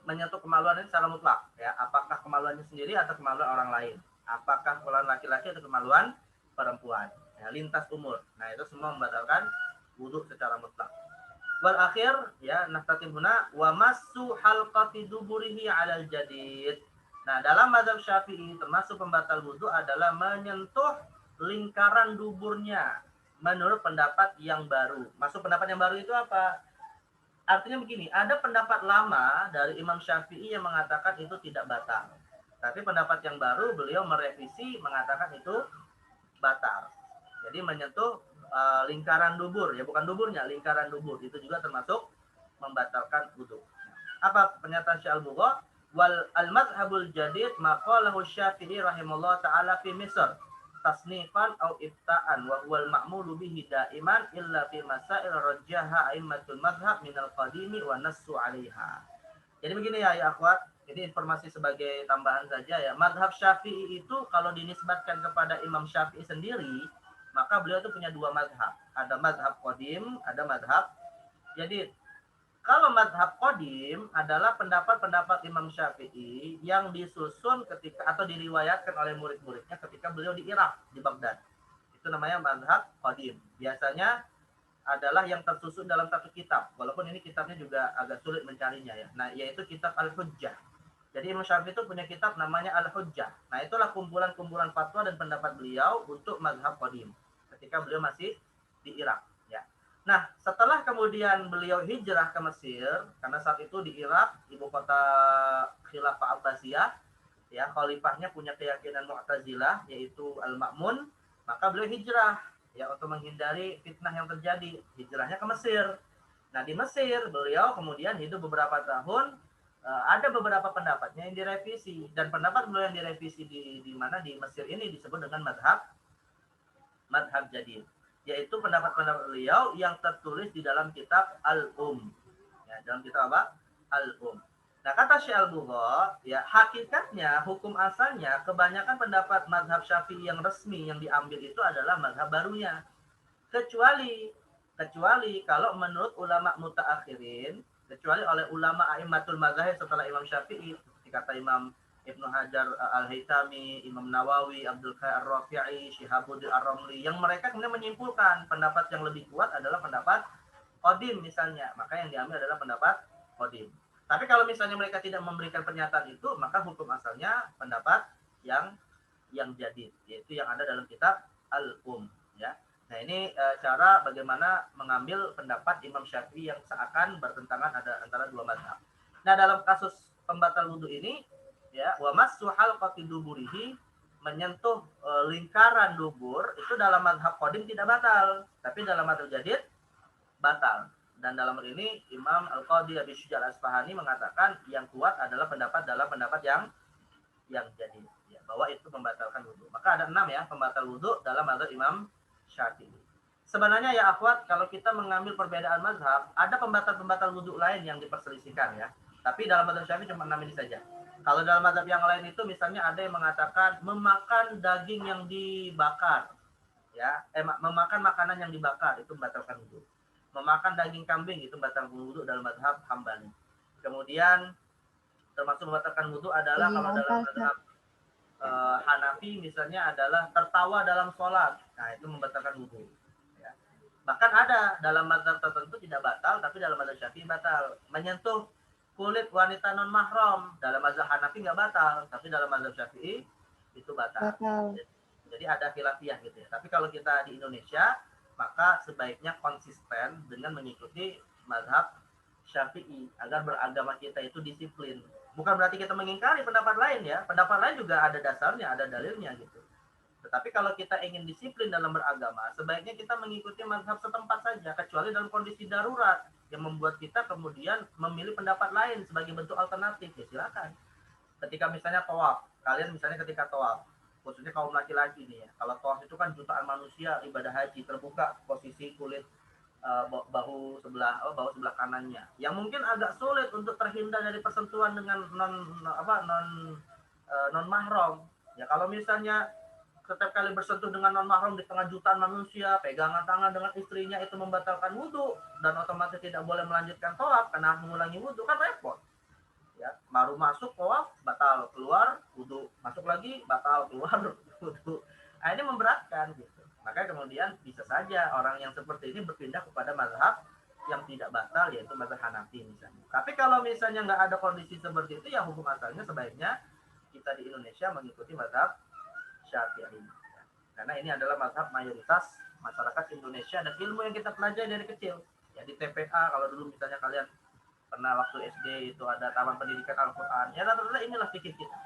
menyentuh kemaluan ini secara mutlak ya, apakah kemaluannya sendiri atau kemaluan orang lain, apakah kemaluan laki-laki atau kemaluan perempuan ya, lintas umur. Nah, itu semua membatalkan wudu secara mutlak. Wal akhir ya nahtatim huna wa massu halqati duburihi 'alal jadid. Nah, dalam mazhab Syafi'i termasuk pembatal wudu adalah menyentuh lingkaran duburnya menurut pendapat yang baru. Maksud pendapat yang baru itu apa? Artinya begini, ada pendapat lama dari Imam Syafi'i yang mengatakan itu tidak batal. Tapi pendapat yang baru beliau merevisi mengatakan itu batal. Jadi menyentuh lingkaran dubur ya, bukan duburnya, lingkaran dubur itu juga termasuk membatalkan wudu. Apa pernyataan Syekh Al-Bugha? Wal al-madhhabul jadid maqalahu Syafi'i rahimahullah taala fi Misr tasnifan aw ifta'an wa huwa al-ma'mulu bihi da'iman illa fi masail rajjaha a'immatul madhhab min al-qadimi wa nassu 'alaiha. Jadi begini ya akhwat, ini informasi sebagai tambahan saja ya. Madhab Syafi'i itu kalau dinisbatkan kepada Imam Syafi'i sendiri, maka beliau itu punya dua madhab. Ada madhab qadim, ada madhab jadid. Kalau madhab qadim adalah pendapat-pendapat Imam Syafi'i yang disusun ketika atau diriwayatkan oleh murid-muridnya ketika beliau di Irak, di Baghdad. Itu namanya madhab qadim. Biasanya adalah yang tersusun dalam satu kitab. Walaupun ini kitabnya juga agak sulit mencarinya ya. Nah, yaitu kitab Al-Hujjah. Jadi Imam Syafi'i itu punya kitab namanya Al-Hujjah. Nah, itulah kumpulan-kumpulan fatwa dan pendapat beliau untuk mazhab qadim ketika beliau masih di Irak ya. Nah, setelah kemudian beliau hijrah ke Mesir, karena saat itu di Irak ibu kota Khilafah Abbasiyah ya, khalifahnya punya keyakinan Mu'tazilah yaitu Al-Ma'mun, maka beliau hijrah ya untuk menghindari fitnah yang terjadi. Hijrahnya ke Mesir. Nah, di Mesir beliau kemudian hidup beberapa tahun. Ada beberapa pendapatnya yang direvisi, dan pendapat beliau yang direvisi di mana di Mesir ini disebut dengan madhab jadid, yaitu pendapat-pendapat beliau yang tertulis di dalam kitab Al-Um ya, dalam kitab apa? Al-Um. Nah, kata Syekh Al-Bugha ya, hakikatnya hukum asalnya kebanyakan pendapat madhab Syafi'i yang resmi yang diambil itu adalah madhab barunya, kecuali kalau menurut ulama mutaakhirin kecuali oleh ulama a'immatul madzhab setelah Imam Syafi'i, seperti kata Imam Ibnu Hajar Al-Haytami, Imam Nawawi, Abdul Qayyim Ar-Rafi'i, Syihabuddin Ar-Ramli, yang mereka kemudian menyimpulkan pendapat yang lebih kuat adalah pendapat qadim misalnya, maka yang diambil adalah pendapat qadim. Tapi kalau misalnya mereka tidak memberikan pernyataan itu, maka hukum asalnya pendapat yang jadid, yaitu yang ada dalam kitab ya. Nah, ini cara bagaimana mengambil pendapat Imam Syafi'i yang seakan bertentangan antara dua mazhab. Nah, dalam kasus pembatal wudhu ini, ya, wa massu halqati duburihi, menyentuh lingkaran dubur, itu dalam mazhab qadim tidak batal, tapi dalam mazhab jadid batal. Dan dalam hal ini Imam Al-Qadhi Abi Syuja' Al-Asfahani mengatakan yang kuat adalah pendapat yang jadid, ya, bahwa itu membatalkan wudhu. Maka ada 6 ya pembatal wudhu dalam mazhab Imam Syafi'i. Sebenarnya ya akhwat, kalau kita mengambil perbedaan mazhab, ada pembatal wudhu lain yang diperselisihkan ya. Tapi dalam mazhab Syafi'i cuma 6 ini saja. Kalau dalam mazhab yang lain itu misalnya ada yang mengatakan memakan daging yang dibakar, ya, memakan makanan yang dibakar itu membatalkan wudhu. Memakan daging kambing itu membatalkan wudhu dalam mazhab Hambali. Kemudian termasuk membatalkan wudhu adalah kalau dalam mazhab Hanafi misalnya adalah tertawa dalam sholat, nah itu membatalkan wudhu. Ya. Bahkan ada dalam mazhab tertentu tidak batal, tapi dalam mazhab Syafi'i batal. Menyentuh kulit wanita non mahram dalam mazhab Hanafi nggak batal, tapi dalam mazhab Syafi'i itu batal. Jadi ada khilafiyah gitu ya. Tapi kalau kita di Indonesia, maka sebaiknya konsisten dengan mengikuti mazhab Syafi'i agar beragama kita itu disiplin. Bukan berarti kita mengingkari pendapat lain ya. Pendapat lain juga ada dasarnya, ada dalilnya gitu. Tetapi kalau kita ingin disiplin dalam beragama, sebaiknya kita mengikuti mazhab setempat saja, kecuali dalam kondisi darurat yang membuat kita kemudian memilih pendapat lain sebagai bentuk alternatif. Ya silakan. Ketika misalnya tawaf, kalian misalnya ketika tawaf, khususnya kaum laki-laki nih ya. Kalau tawaf itu kan jutaan manusia ibadah haji, terbuka posisi kulit bahu sebelah kanannya, yang mungkin agak sulit untuk terhindar dari persentuhan dengan non mahram. Ya kalau misalnya setiap kali bersentuh dengan non mahram di tengah jutaan manusia, pegangan tangan dengan istrinya itu membatalkan wudhu dan otomatis tidak boleh melanjutkan tawaf karena mengulangi wudhu, kan repot. Ya, baru masuk tawaf batal, keluar wudhu, masuk lagi batal, keluar wudhu. Nah, ini memberatkan gitu. Maka kemudian bisa saja orang yang seperti ini berpindah kepada mazhab yang tidak batal, yaitu mazhab Hanafi misalnya. Tapi kalau misalnya nggak ada kondisi seperti itu, ya hukum asalnya sebaiknya kita di Indonesia mengikuti mazhab Syafi'i. Karena ini adalah mazhab mayoritas masyarakat Indonesia dan ilmu yang kita pelajari dari kecil. Ya di TPA, kalau dulu misalnya kalian pernah waktu SD itu ada taman pendidikan Al-Quran, ya rata-rata inilah fikih kita.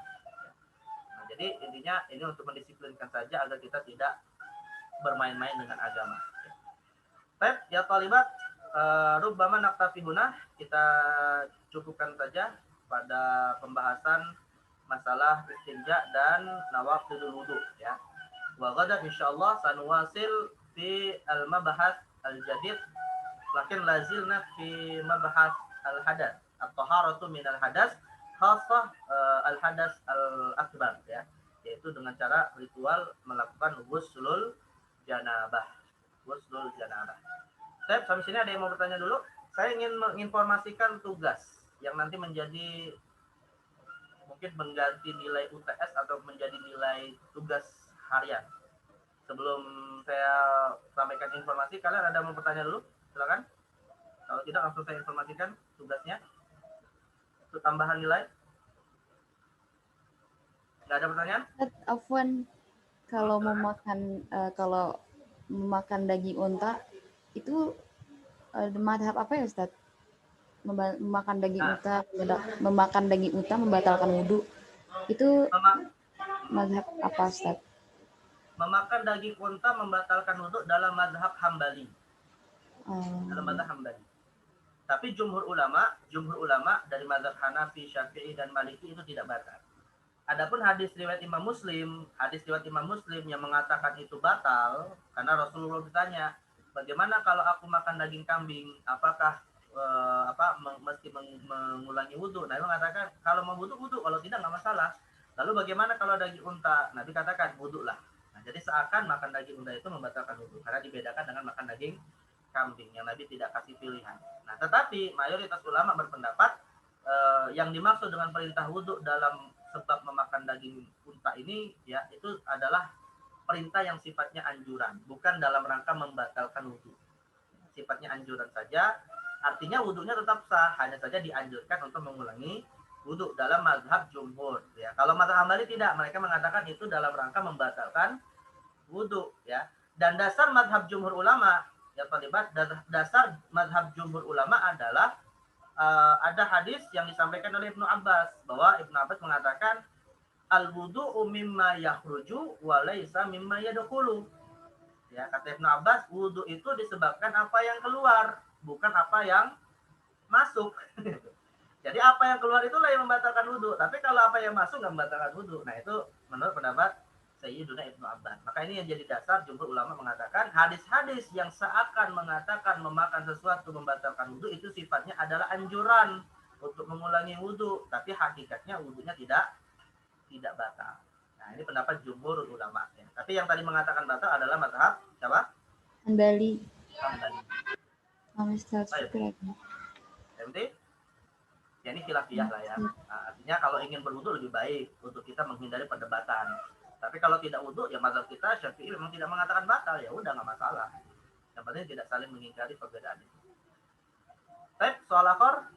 Nah, jadi intinya ini untuk mendisiplinkan saja agar kita tidak bermain-main dengan agama. Baik, ya talibat, rubbama naktafi huna, kita cukupkan saja pada pembahasan masalah istinja dan nawaqidul wudu ya. Wa ghadan insyaallah sanuwasil fi al-mabahats al-jadid, lakin lazilna fi mabahats al-hadath, at-taharatu min al-hadath, khassah al-hadath al-akbar ya, yaitu dengan cara ritual melakukan ghuslul janabah. Sampai sini ada yang mau bertanya dulu? Saya ingin menginformasikan tugas yang nanti menjadi mungkin mengganti nilai UTS atau menjadi nilai tugas harian. Sebelum saya sampaikan informasi, kalian ada yang mau bertanya dulu? Silakan. Kalau tidak langsung saya informasikan tugasnya. Untuk tambahan nilai. Nggak ada pertanyaan? Afwan, kalau memakan daging unta itu madhab apa ya Ustaz? Memakan daging unta membatalkan wudhu itu madhab apa Ustaz? Memakan daging unta membatalkan wudhu dalam madhab Hambali. Dalam madhab Hambali. Tapi jumhur ulama dari madhab Hanafi, Syafi'i dan Maliki itu tidak batal. Adapun hadis riwayat Imam Muslim yang mengatakan itu batal karena Rasulullah ditanya, bagaimana kalau aku makan daging kambing, apakah mesti mengulangi wudhu? Nabi mengatakan kalau mau wudhu, kalau tidak nggak masalah. Lalu bagaimana kalau daging unta? Nabi katakan wudhu lah. Nah, jadi seakan makan daging unta itu membatalkan wudhu karena dibedakan dengan makan daging kambing yang Nabi tidak kasih pilihan. Nah, tetapi mayoritas ulama berpendapat yang dimaksud dengan perintah wudhu dalam sebab memakan daging unta ini ya itu adalah perintah yang sifatnya anjuran, bukan dalam rangka membatalkan wudhu. Sifatnya anjuran saja, artinya wudhunya tetap sah, hanya saja dianjurkan untuk mengulangi wudhu dalam mazhab jumhur. Ya, kalau mazhab Hambali tidak, mereka mengatakan itu dalam rangka membatalkan wudhu. Ya, dan dasar mazhab jumhur ulama, ya terlibat dasar mazhab jumhur ulama adalah ada hadis yang disampaikan oleh Ibnu Abbas bahwa Ibnu Abbas mengatakan al-wudu'u mimma yakhruju wa laisa mimma yadkhulu. Ya, kata Ibnu Abbas, wudu itu disebabkan apa yang keluar, bukan apa yang masuk. Jadi apa yang keluar itulah yang membatalkan wudu, tapi kalau apa yang masuk nggak membatalkan wudu. Nah, itu menurut pendapat Sayyiduna Ibnu Abbas. Maka ini yang jadi dasar jumhur ulama mengatakan hadis-hadis yang seakan mengatakan memakan sesuatu membatalkan wudu itu sifatnya adalah anjuran untuk mengulangi wudu, tapi hakikatnya wudunya tidak batal. Nah, ini pendapat jumhur ulama. Ya. Tapi yang tadi mengatakan batal adalah mazhab siapa? Hambali. Hambali. Berarti ya ini khilafiyah lah ya. Nah, artinya kalau ingin berwudu lebih baik untuk kita menghindari perdebatan. Tapi kalau tidak wudu, ya mazhab kita Syafi'i memang tidak mengatakan batal, ya udah nggak masalah. Yang penting tidak saling mengingkari perbedaan itu. Baik, soal akhir.